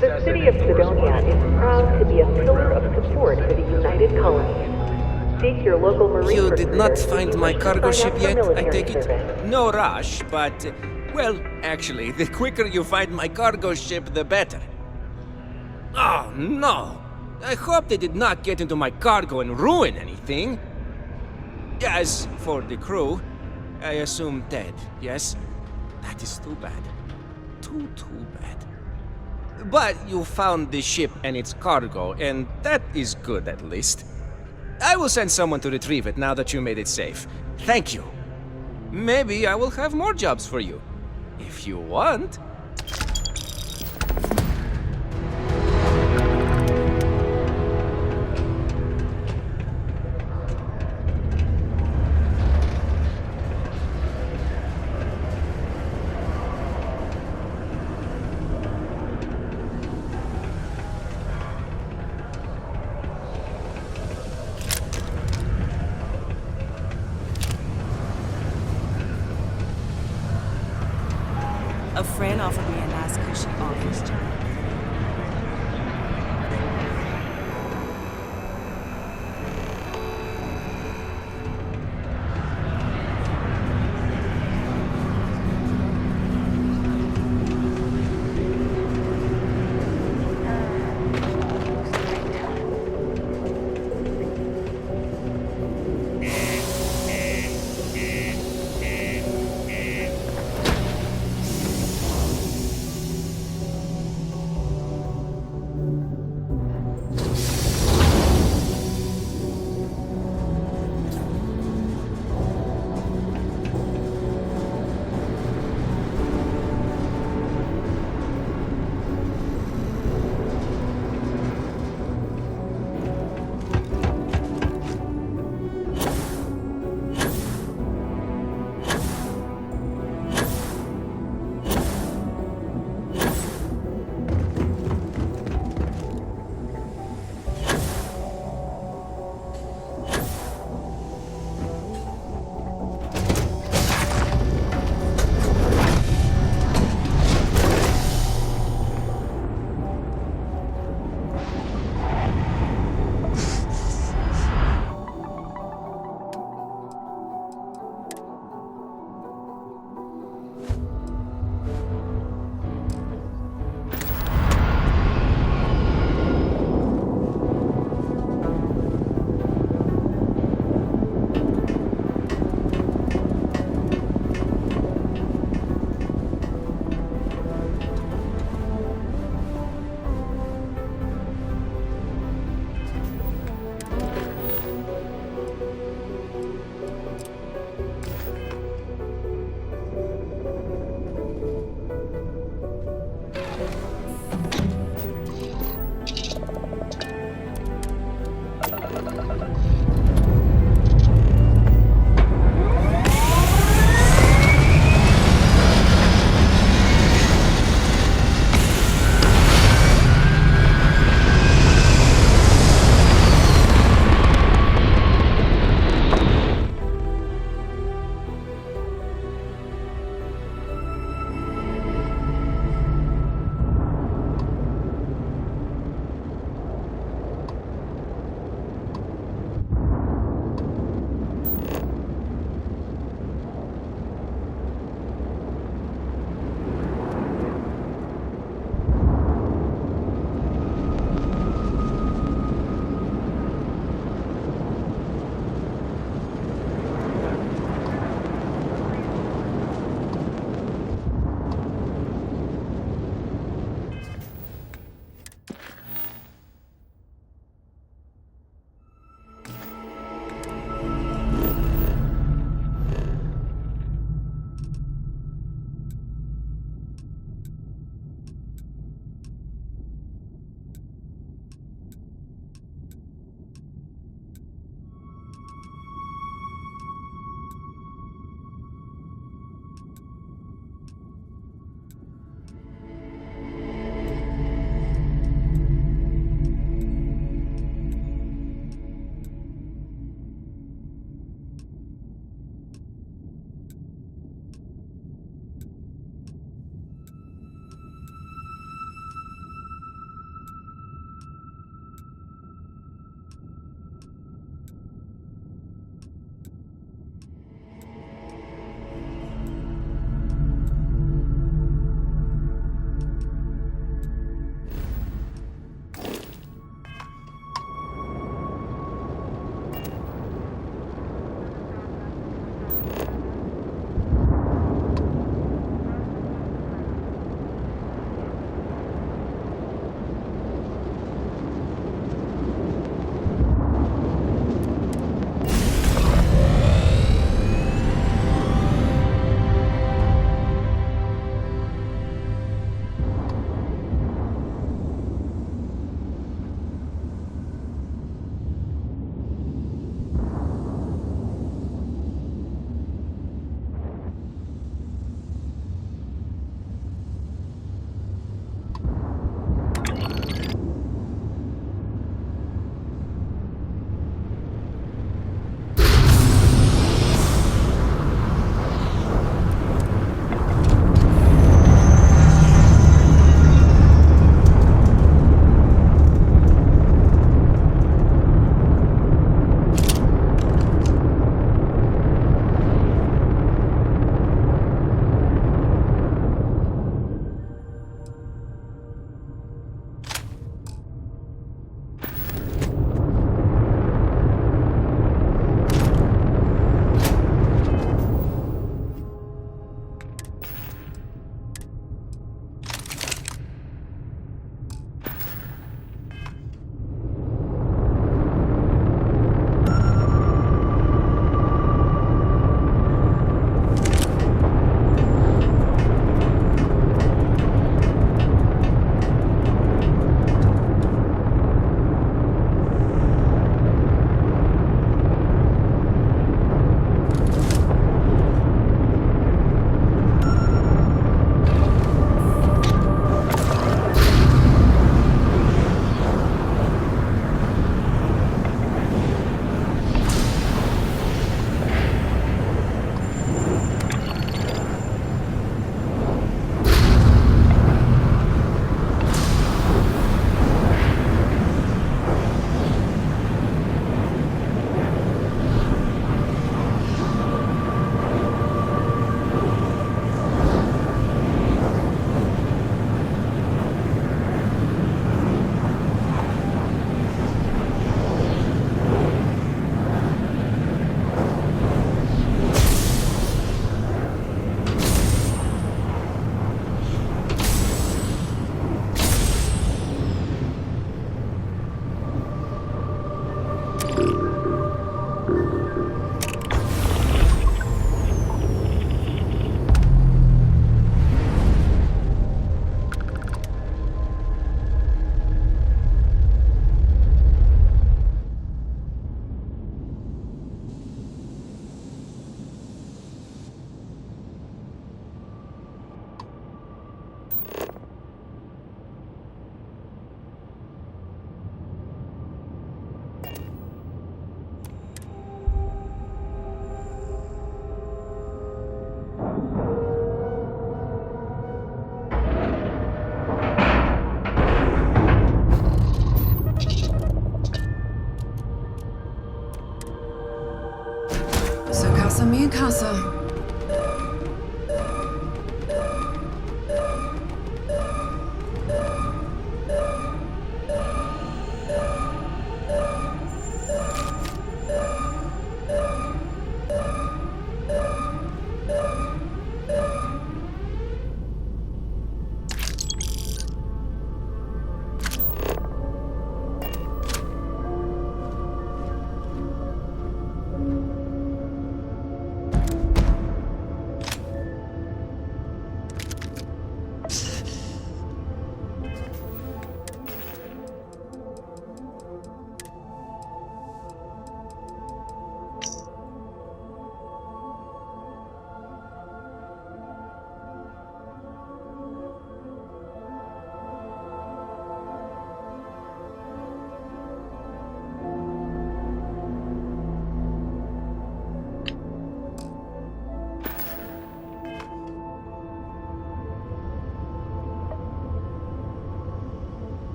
The city of Cydonia is proud to be a pillar of support for the United Colonies. Seek your local marine. You did not recruiter find if you my wish to cargo sign ship up for yet, I military take it? service. No rush, but, well, actually, the quicker you find my cargo ship, the better. Oh, no. I hope they did not get into my cargo and ruin anything. As for the crew, I assume dead, yes? That is too bad. Too bad. But you found the ship and its cargo, and that is good at least. I will send someone to retrieve it now that you made it safe. Thank you. Maybe I will have more jobs for you. If you want. A friend offered me a nice cushy office job.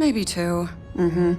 Maybe 2. Mm-hmm.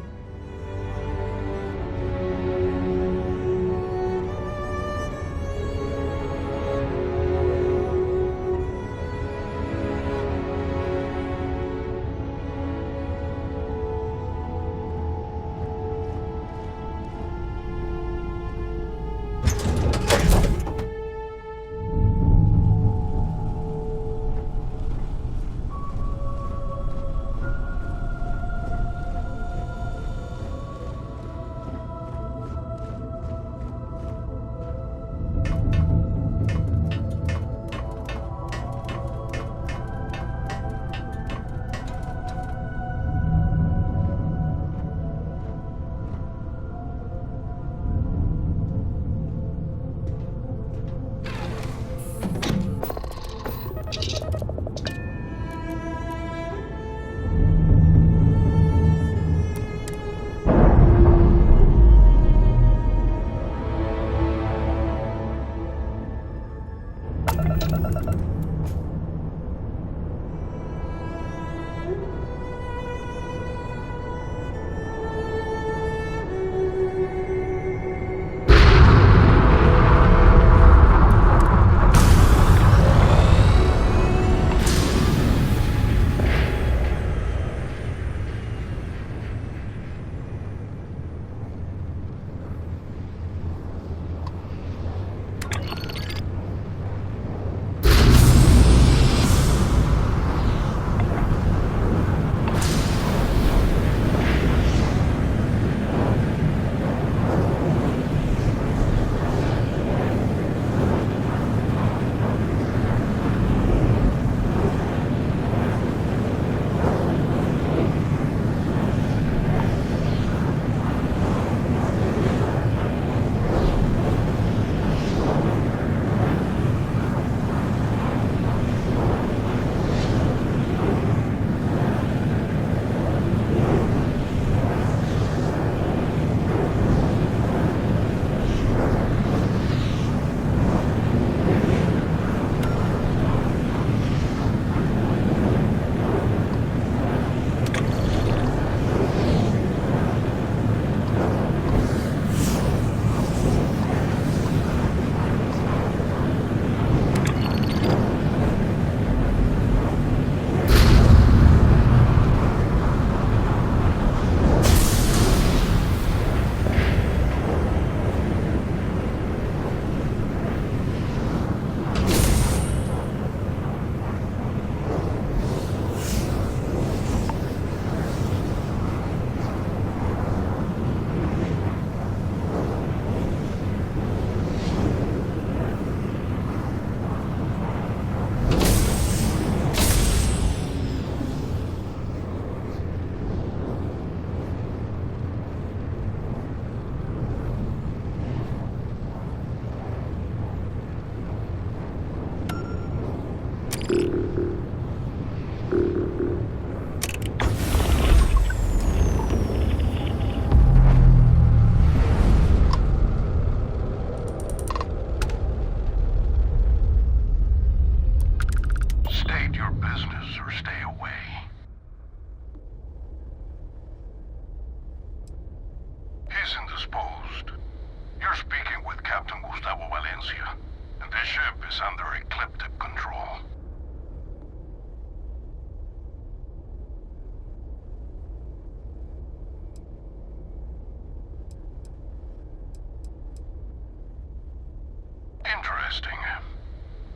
Interesting.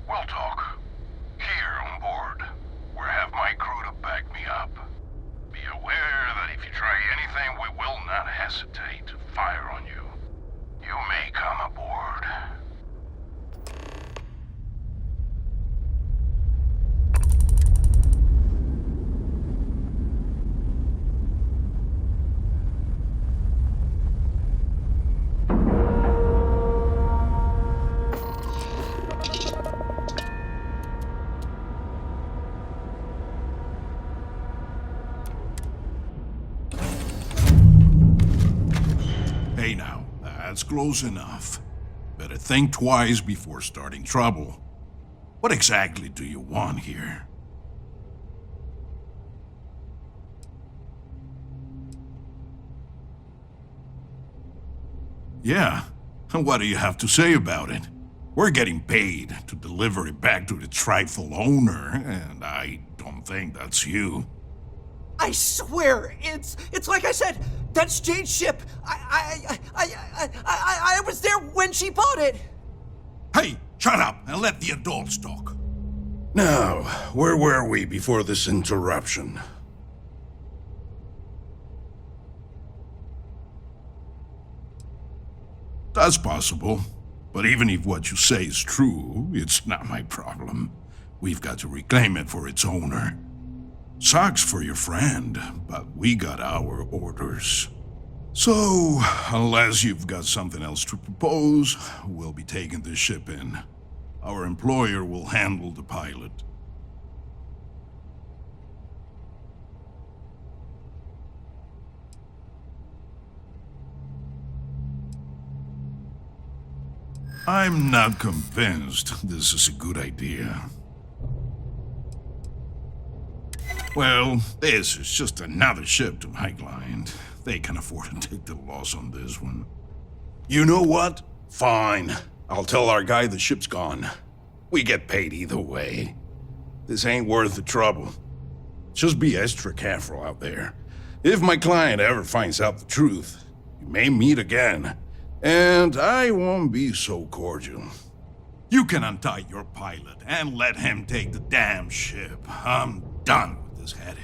We'll talk. Here on board, where I have my crew to back me up. Be aware that if you try anything, we will not hesitate to fire on you. You may come aboard. Hey now, that's close enough. Better think twice before starting trouble. What exactly do you want here? Yeah, and what do you have to say about it? We're getting paid to deliver it back to the trifle owner, and I don't think that's you. I swear, it's like I said. That's Jade's ship. I was there when she bought it. Hey, shut up and let the adults talk. Now, where were we before this interruption? That's possible. But even if what you say is true, it's not my problem. We've got to reclaim it for its owner. Sucks for your friend, but we got our orders. So, unless you've got something else to propose, we'll be taking this ship in. Our employer will handle the pilot. I'm not convinced this is a good idea. Well, this is just another ship to Highline. They can afford to take the loss on this one. You know what? Fine. I'll tell our guy the ship's gone. We get paid either way. This ain't worth the trouble. Just be extra careful out there. If my client ever finds out the truth, we may meet again. And I won't be so cordial. You can untie your pilot and let him take the damn ship. I'm done with this headache.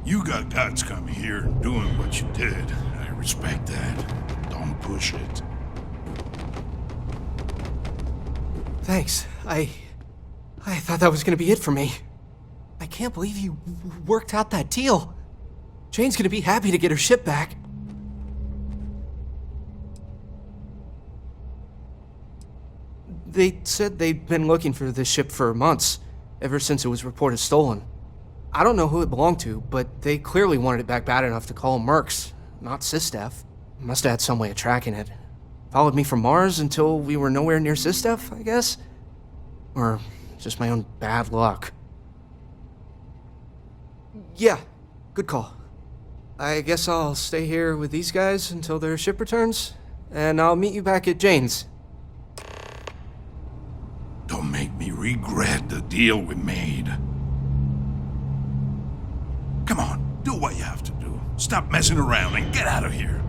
You got guts coming here and doing what you did. I respect that. Don't push it. Thanks. I thought that was gonna be it for me. I can't believe you worked out that deal. Jane's gonna be happy to get her ship back. They said they'd been looking for this ship for months, ever since it was reported stolen. I don't know who it belonged to, but they clearly wanted it back bad enough to call Mercs, not Sistef. Must have had some way of tracking it. Followed me from Mars until we were nowhere near Sistef, I guess? Or just my own bad luck. Yeah, good call. I guess I'll stay here with these guys until their ship returns, and I'll meet you back at Jane's. Don't make me regret the deal we made. Come on, do what you have to do. Stop messing around and get out of here.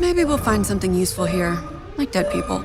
Maybe we'll find something useful here, like dead people.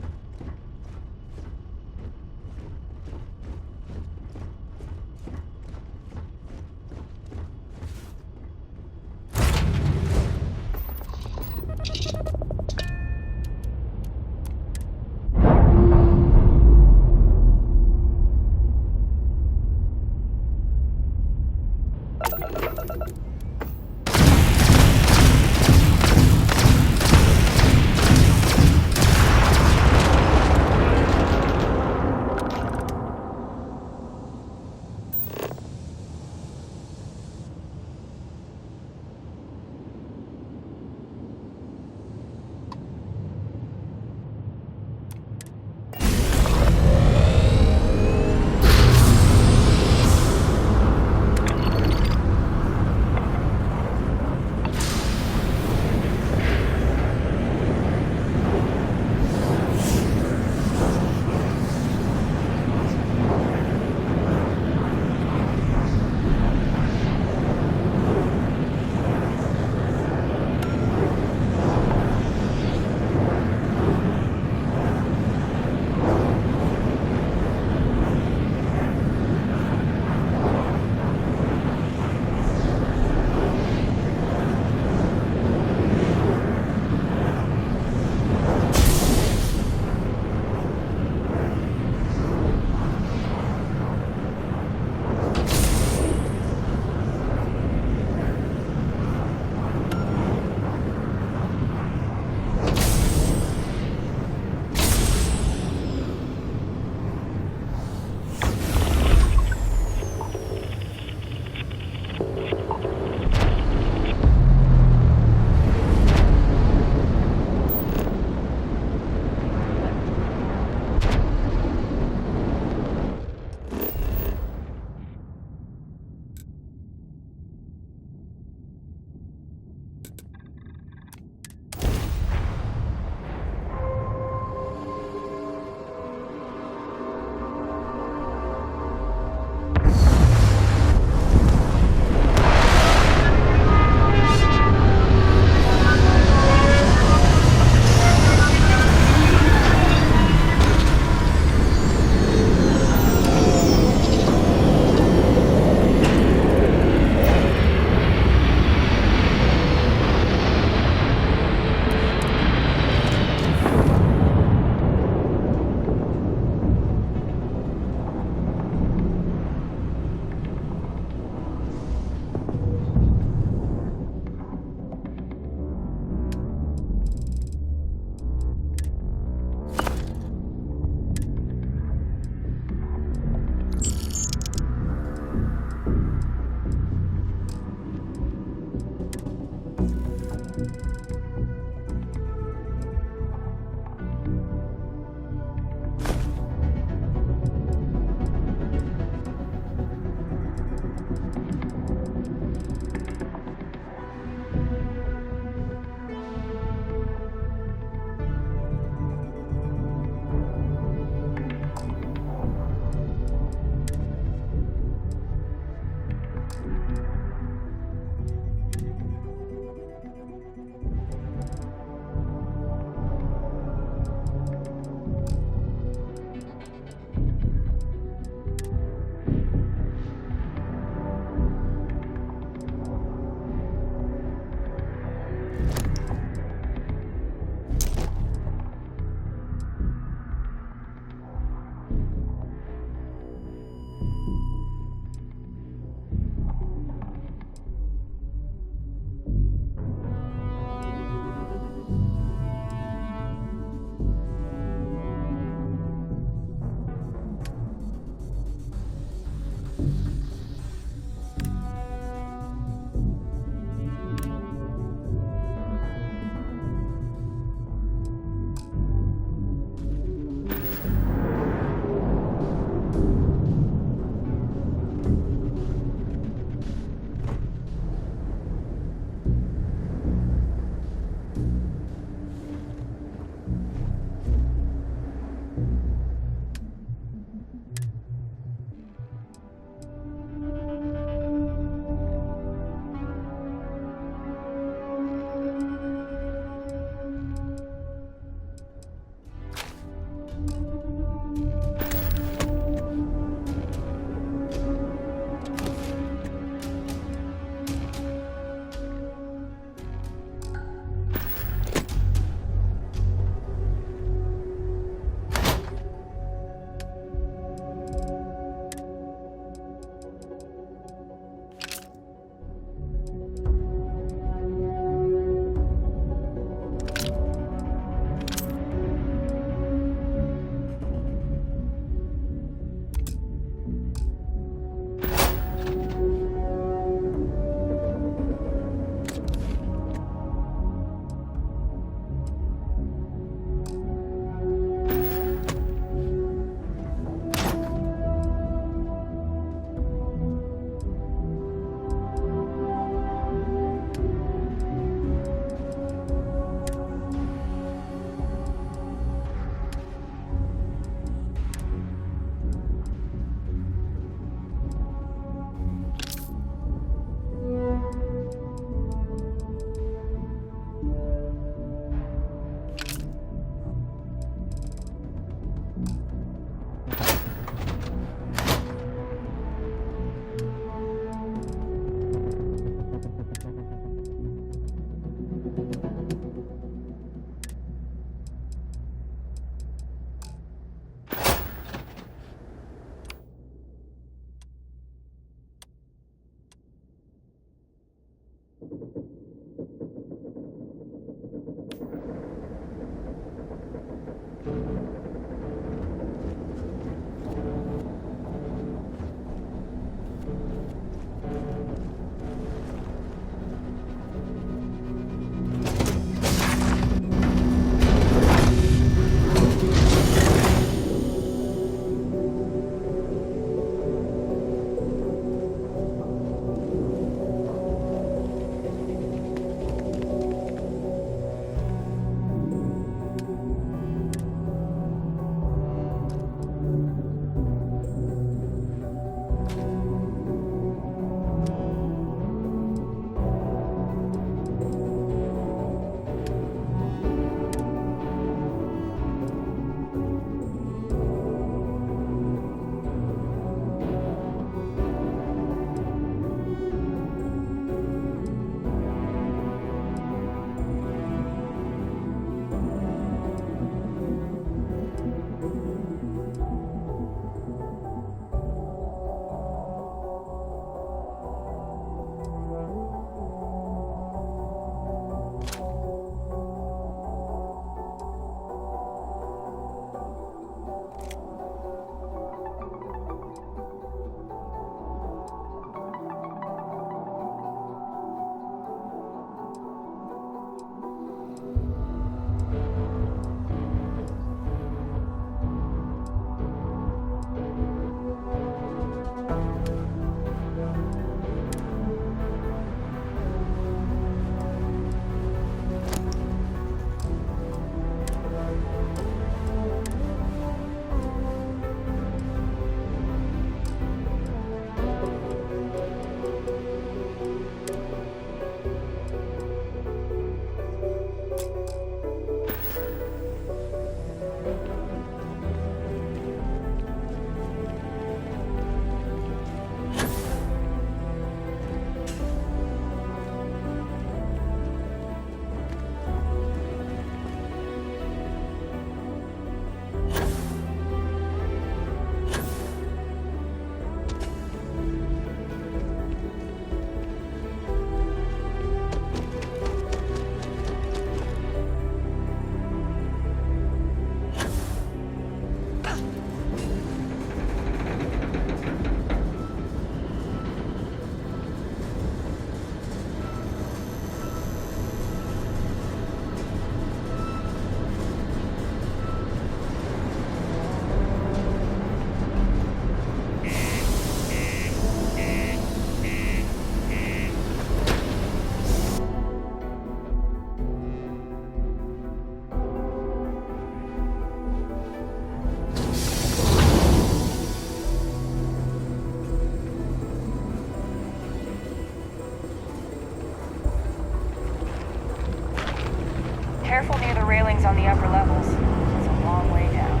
Careful near the railings on the upper levels. It's a long way down.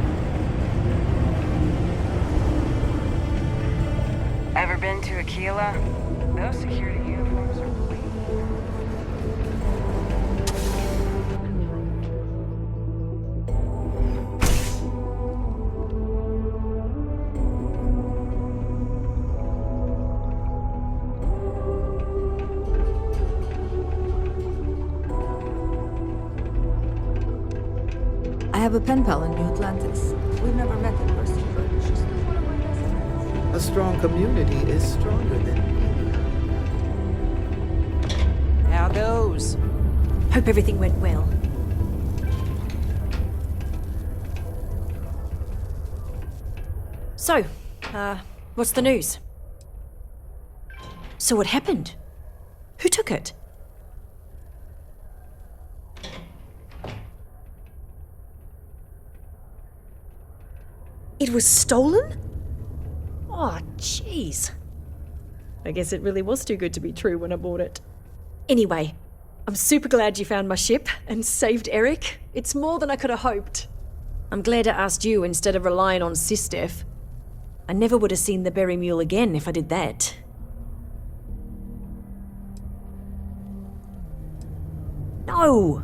Ever been to Aquila? Those security uniforms are clean. I have a pen pal in New Atlantis. We've never met in person, but she's one of my best friends. A strong community is stronger than How goes? Hope everything went well. So, what's the news? So what happened? Who took it? It was stolen? Oh, jeez. I guess it really was too good to be true when I bought it. Anyway, I'm super glad you found my ship and saved Eric. It's more than I could have hoped. I'm glad I asked you instead of relying on Sistef. I never would have seen the Berry Mule again if I did that. No!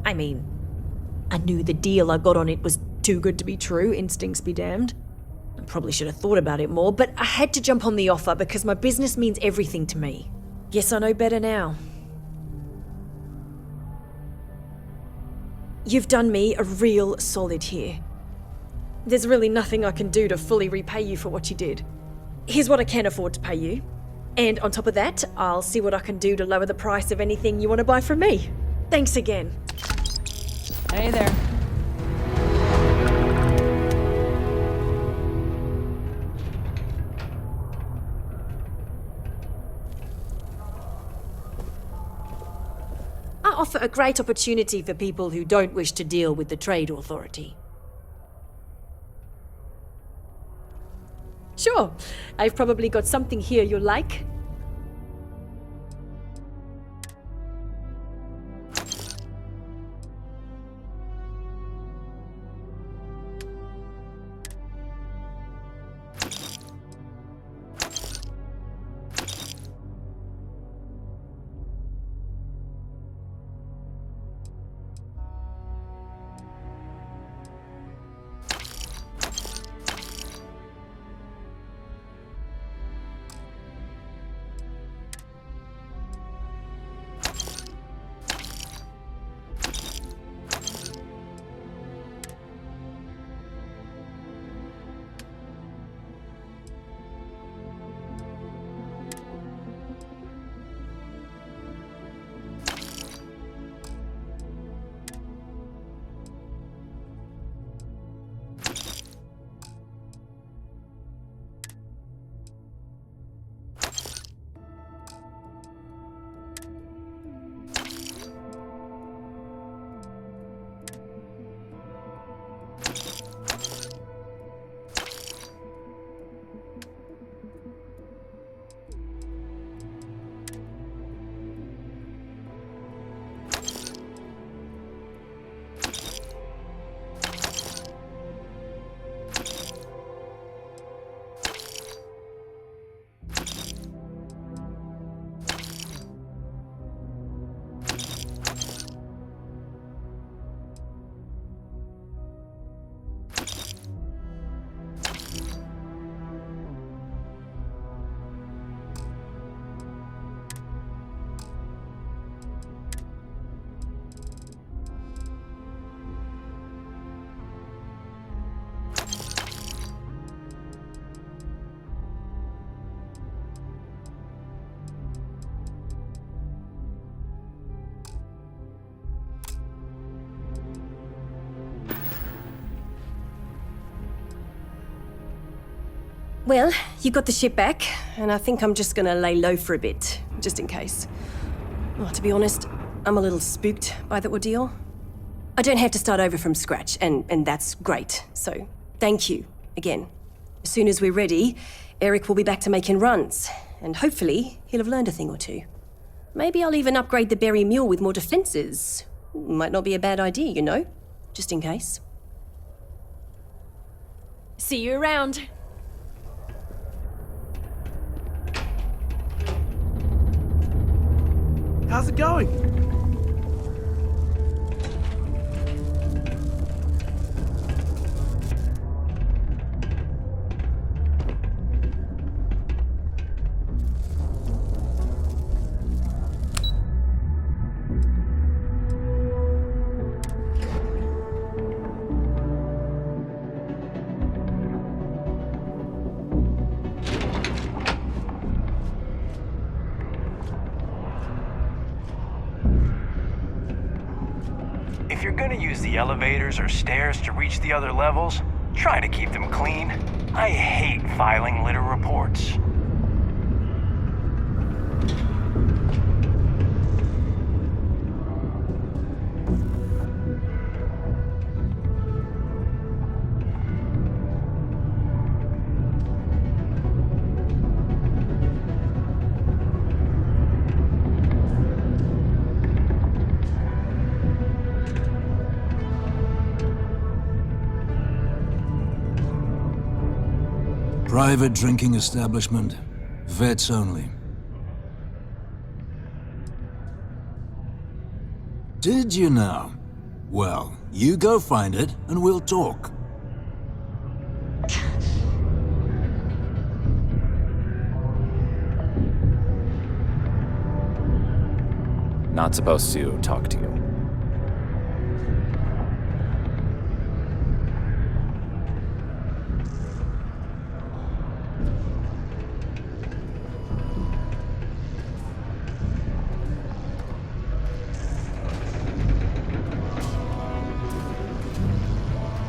I mean, I knew the deal I got on it was too good to be true, instincts be damned. I probably should have thought about it more, but I had to jump on the offer because my business means everything to me. Guess I know better now. You've done me a real solid here. There's really nothing I can do to fully repay you for what you did. Here's what I can afford to pay you. And on top of that, I'll see what I can do to lower the price of anything you want to buy from me. Thanks again. Hey there. I offer a great opportunity for people who don't wish to deal with the trade authority. Sure, I've probably got something here you'll like. Well, you got the ship back, and I think I'm just gonna lay low for a bit, just in case. Well, to be honest, I'm a little spooked by the ordeal. I don't have to start over from scratch, and that's great. So, thank you, again. As soon as we're ready, Eric will be back to making runs, and hopefully, he'll have learned a thing or two. Maybe I'll even upgrade the Berry Mule with more defenses. Might not be a bad idea, you know? Just in case. See you around. How's it going? If you're gonna use the elevators or stairs to reach the other levels, try to keep them clean. I hate filing litter reports. Private drinking establishment. Vets only. Did you know? Well, you go find it and we'll talk. Not supposed to talk to you.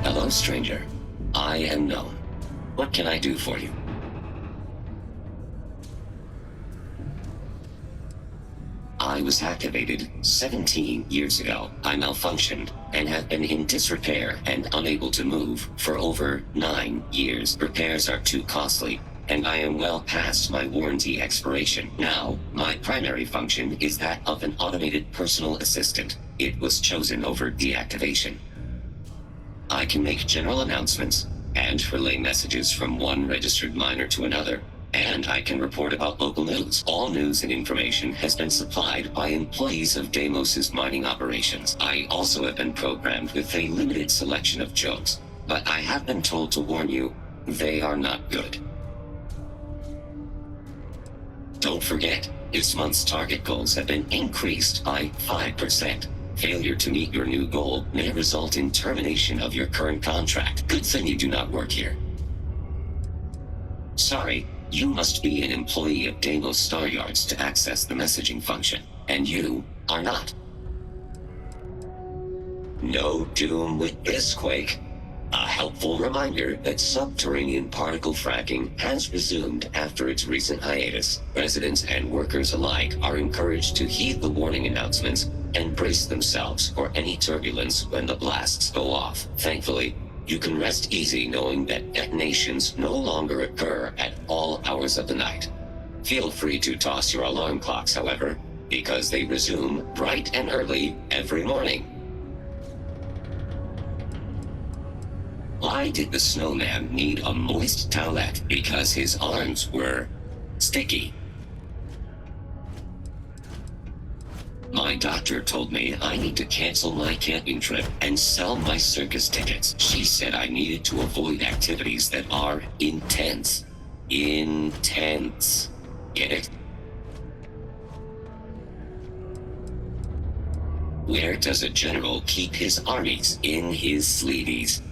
Hello, stranger. I am known. What can I do for you? I was activated 17 years ago. I malfunctioned and have been in disrepair and unable to move for over 9 years. Repairs are too costly, and I am well past my warranty expiration. Now, my primary function is that of an automated personal assistant. It was chosen over deactivation. I can make general announcements and relay messages from one registered miner to another, and I can report about local news. All news and information has been supplied by employees of Deimos' mining operations. I also have been programmed with a limited selection of jokes, but I have been told to warn you, they are not good. Don't forget, this month's target goals have been increased by 5%. Failure to meet your new goal may result in termination of your current contract. Good thing you do not work here. Sorry, you must be an employee of Deimos Shipyards to access the messaging function, and you are not. No doom with this quake. A helpful reminder that subterranean particle fracking has resumed after its recent hiatus. Residents and workers alike are encouraged to heed the warning announcements and brace themselves for any turbulence when the blasts go off. Thankfully, you can rest easy knowing that detonations no longer occur at all hours of the night. Feel free to toss your alarm clocks, however, because they resume bright and early every morning. Why did the snowman need a moist towelette? Because his arms were sticky. My doctor told me I need to cancel my camping trip and sell my circus tickets. She said I needed to avoid activities that are intense. Intense. Get it? Where does a general keep his armies? In his sleeveys.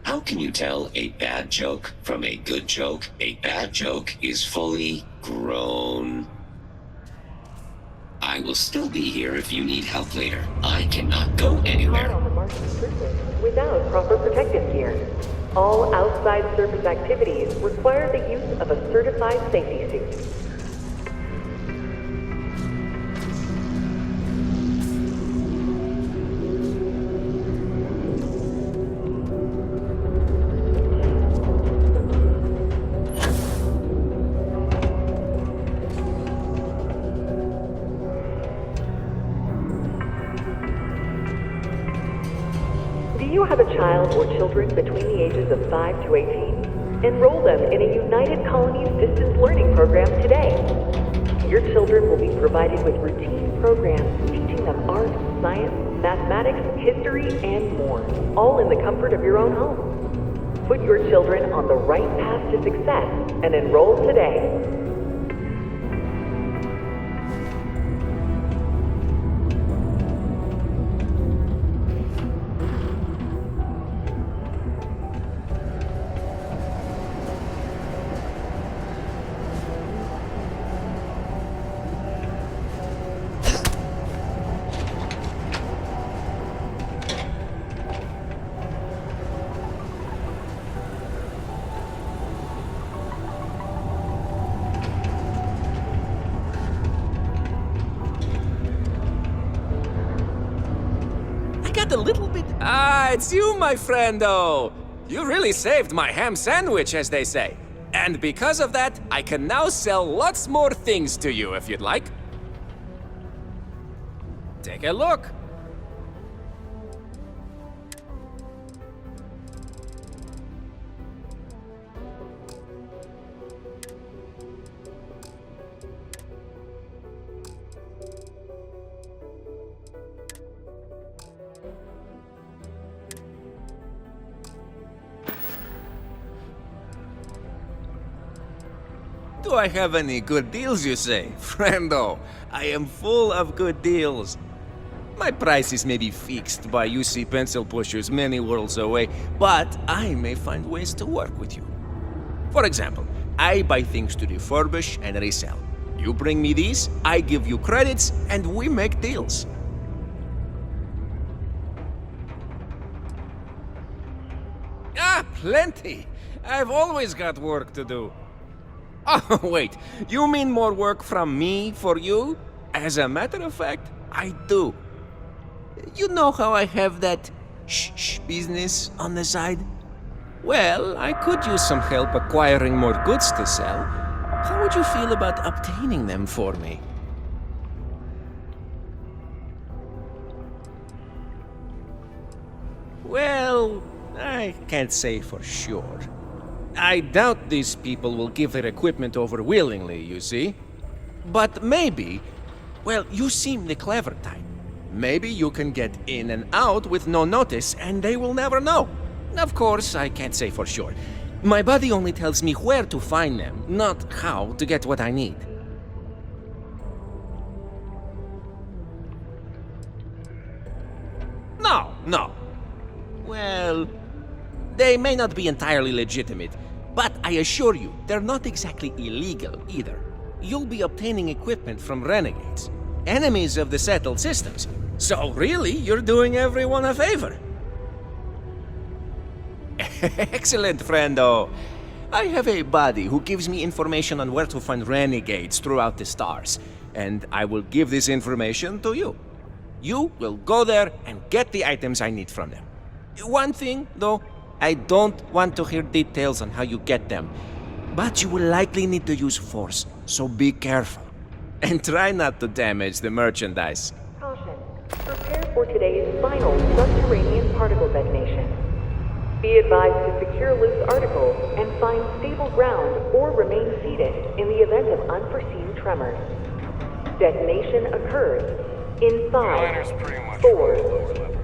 How can you tell a bad joke from a good joke? A bad joke is fully grown. I will still be here if you need help later. I cannot go anywhere. Without proper protective gear. All outside surface activities require the use of a certified safety suit. you have a child or children between the ages of 5 to 18, enroll them in a United Colonies distance learning program today. Your children will be provided with routine programs teaching them art, science, mathematics, history, and more, all in the comfort of your own home. Put your children on the right path to success and enroll today. A little bit. Ah, it's you, my friendo. You really saved my ham sandwich, as they say. And because of that, I can now sell lots more things to you if you'd like. Take a look. Do I have any good deals, you say? Friendo, I am full of good deals. My prices may be fixed by UC pencil pushers many worlds away, but I may find ways to work with you. For example, I buy things to refurbish and resell. You bring me these, I give you credits, and we make deals. Ah, plenty! I've always got work to do. Oh, wait, you mean more work from me for you? As a matter of fact, I do. You know how I have that shh business on the side? Well, I could use some help acquiring more goods to sell. How would you feel about obtaining them for me? Well, I can't say for sure. I doubt these people will give their equipment over willingly, you see. But maybe, well, you seem the clever type. Maybe you can get in and out with no notice and they will never know. Of course, I can't say for sure. My buddy only tells me where to find them, not how to get what I need. No. Well, they may not be entirely legitimate, but I assure you, they're not exactly illegal either. You'll be obtaining equipment from renegades, enemies of the settled systems. So really, you're doing everyone a favor. Excellent, friendo. I have a buddy who gives me information on where to find renegades throughout the stars, and I will give this information to you. You will go there and get the items I need from them. One thing, though, I don't want to hear details on how you get them, but you will likely need to use force, so be careful. And try not to damage the merchandise. Caution. Prepare for today's final subterranean particle detonation. Be advised to secure loose articles and find stable ground or remain seated in the event of unforeseen tremors. Detonation occurs in 5, 4,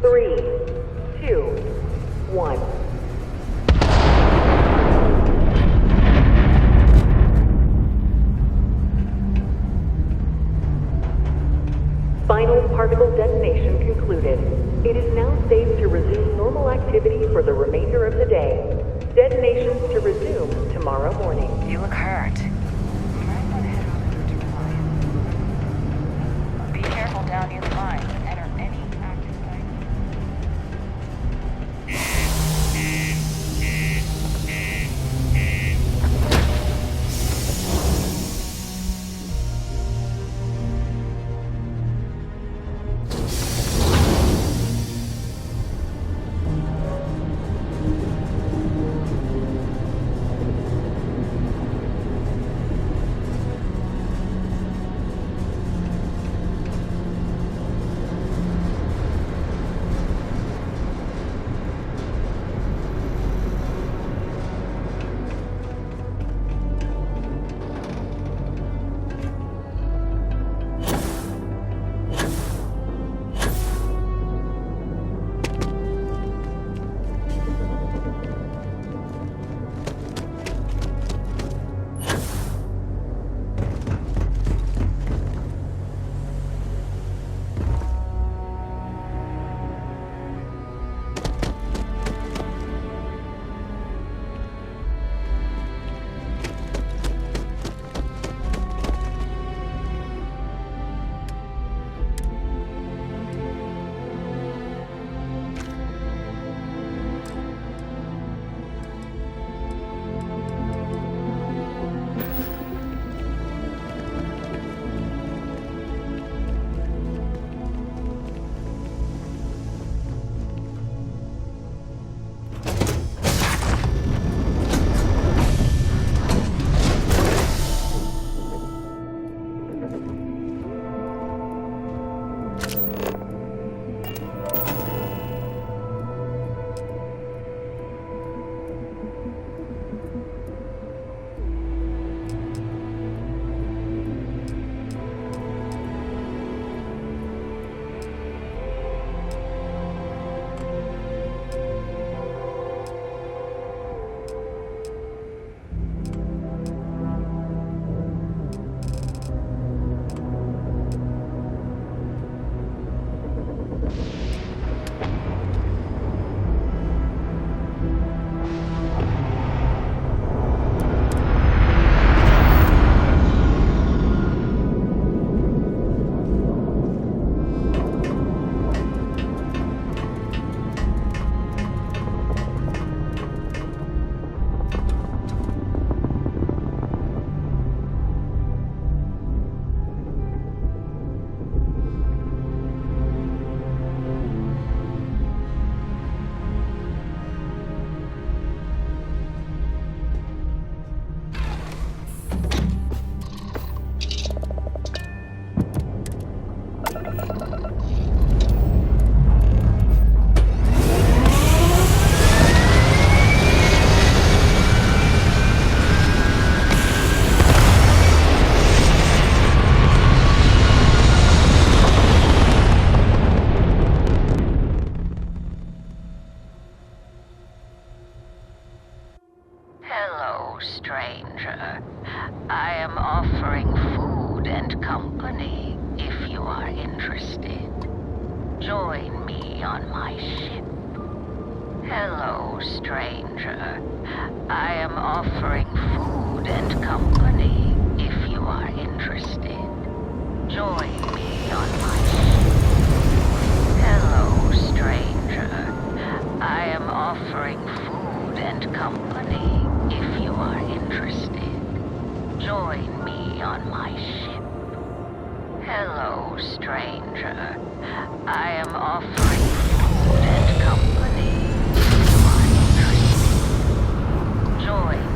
3, 2, 1. Final particle detonation concluded. It is now safe to resume normal activity for the remainder of the day. Detonations to resume tomorrow morning. You look hurt. Be careful down near the mine. Enter any active site. I am offering food and company if you are interested. Join me on my ship. Hello, stranger. I am offering food and company if you are interested. Join me on my ship. Hello, stranger. I am offering food and company if you are interested. Join me on my ship. Hello, stranger. I am offering food and company if you are interested. Join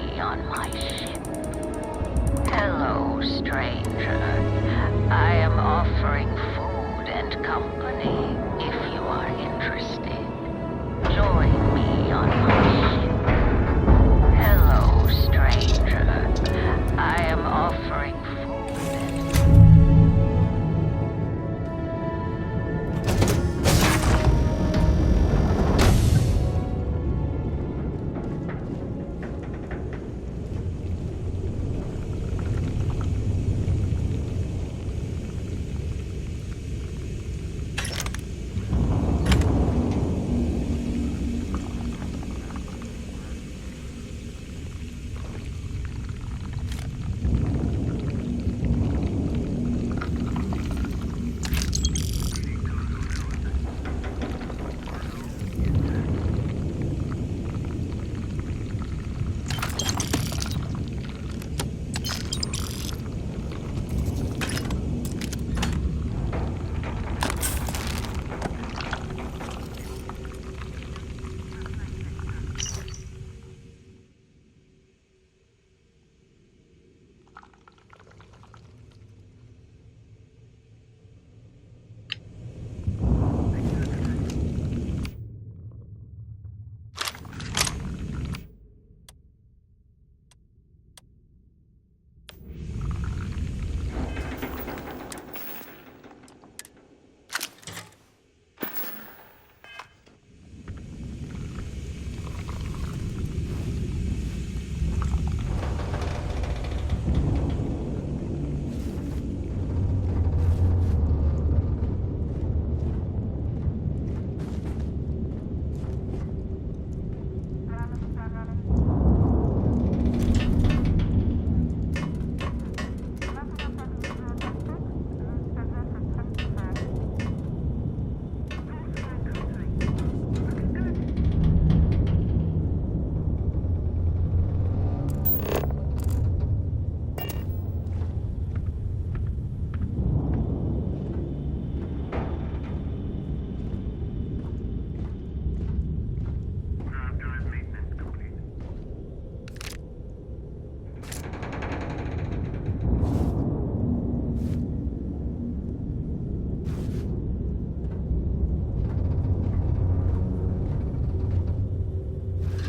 me on my ship.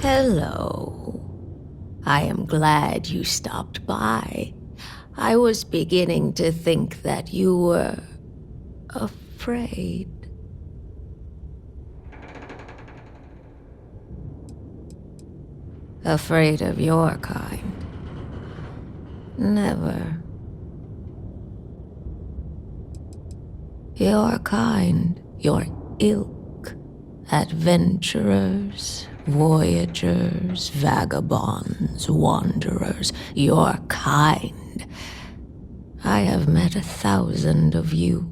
Hello. I am glad you stopped by. I was beginning to think that you were afraid. Afraid of your kind. Never. Your kind, your ilk, adventurers, voyagers, vagabonds, wanderers, your kind. I have met 1,000 of you.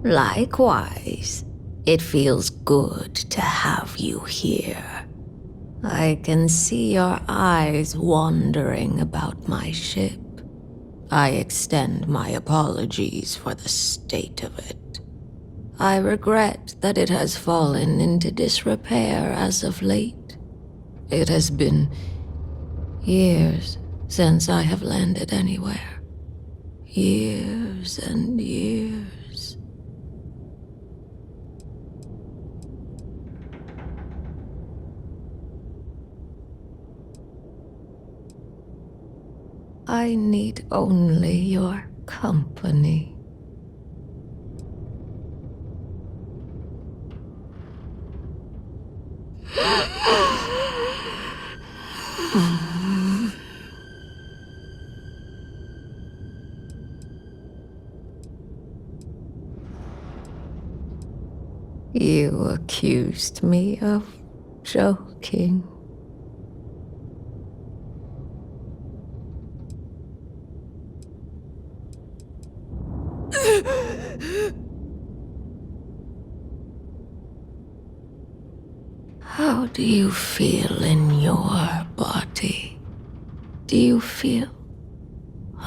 Likewise, it feels good to have you here. I can see your eyes wandering about my ship. I extend my apologies for the state of it. I regret that it has fallen into disrepair as of late. It has been years since I have landed anywhere. Years and years. I need only your company. You accused me of joking. How do you feel in your body? Do you feel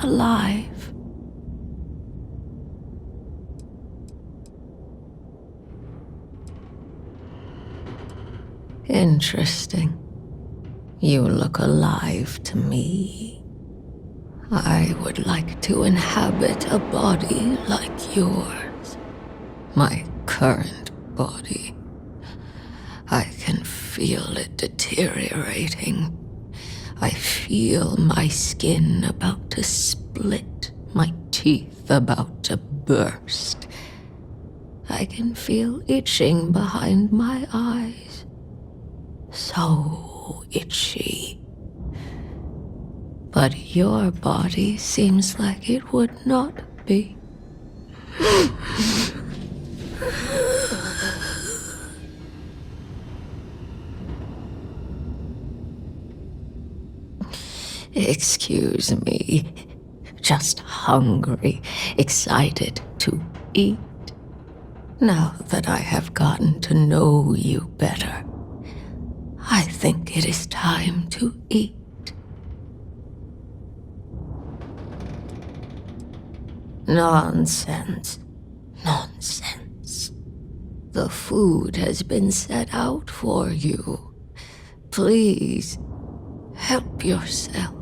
alive? Interesting. You look alive to me. I would like to inhabit a body like yours. My current body. I can feel it deteriorating. I feel my skin about to split, my teeth about to burst. I can feel itching behind my eyes. So itchy. But your body seems like it would not be. Excuse me. Just hungry, excited to eat. Now that I have gotten to know you better, I think it is time to eat. Nonsense. Nonsense. The food has been set out for you. Please, help yourself.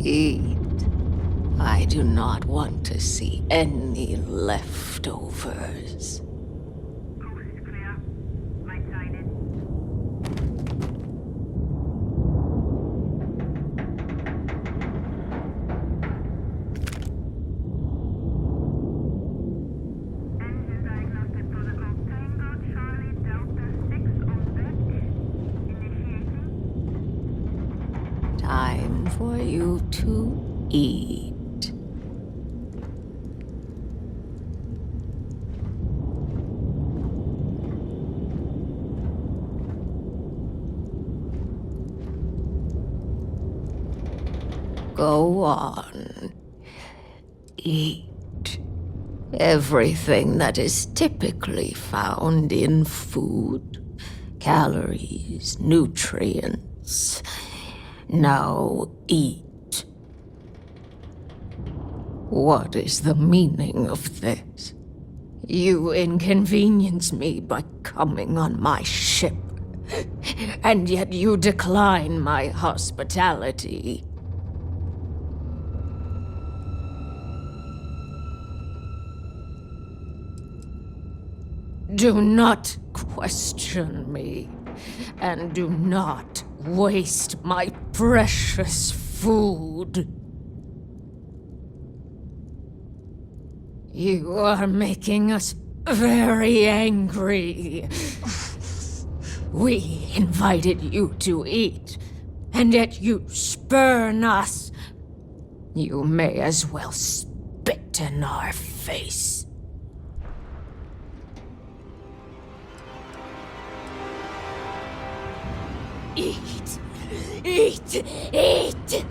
Eat. I do not want to see any leftovers. Time for you to eat. Go on. Eat. Everything that is typically found in food. Calories, nutrients. Now eat. What is the meaning of this? You inconvenience me by coming on my ship, and yet you decline my hospitality. Do not question me, and do not waste my precious food. You are making us very angry. We invited you to eat, and yet you spurn us. You may as well spit in our face. Eat! Eat! Eat!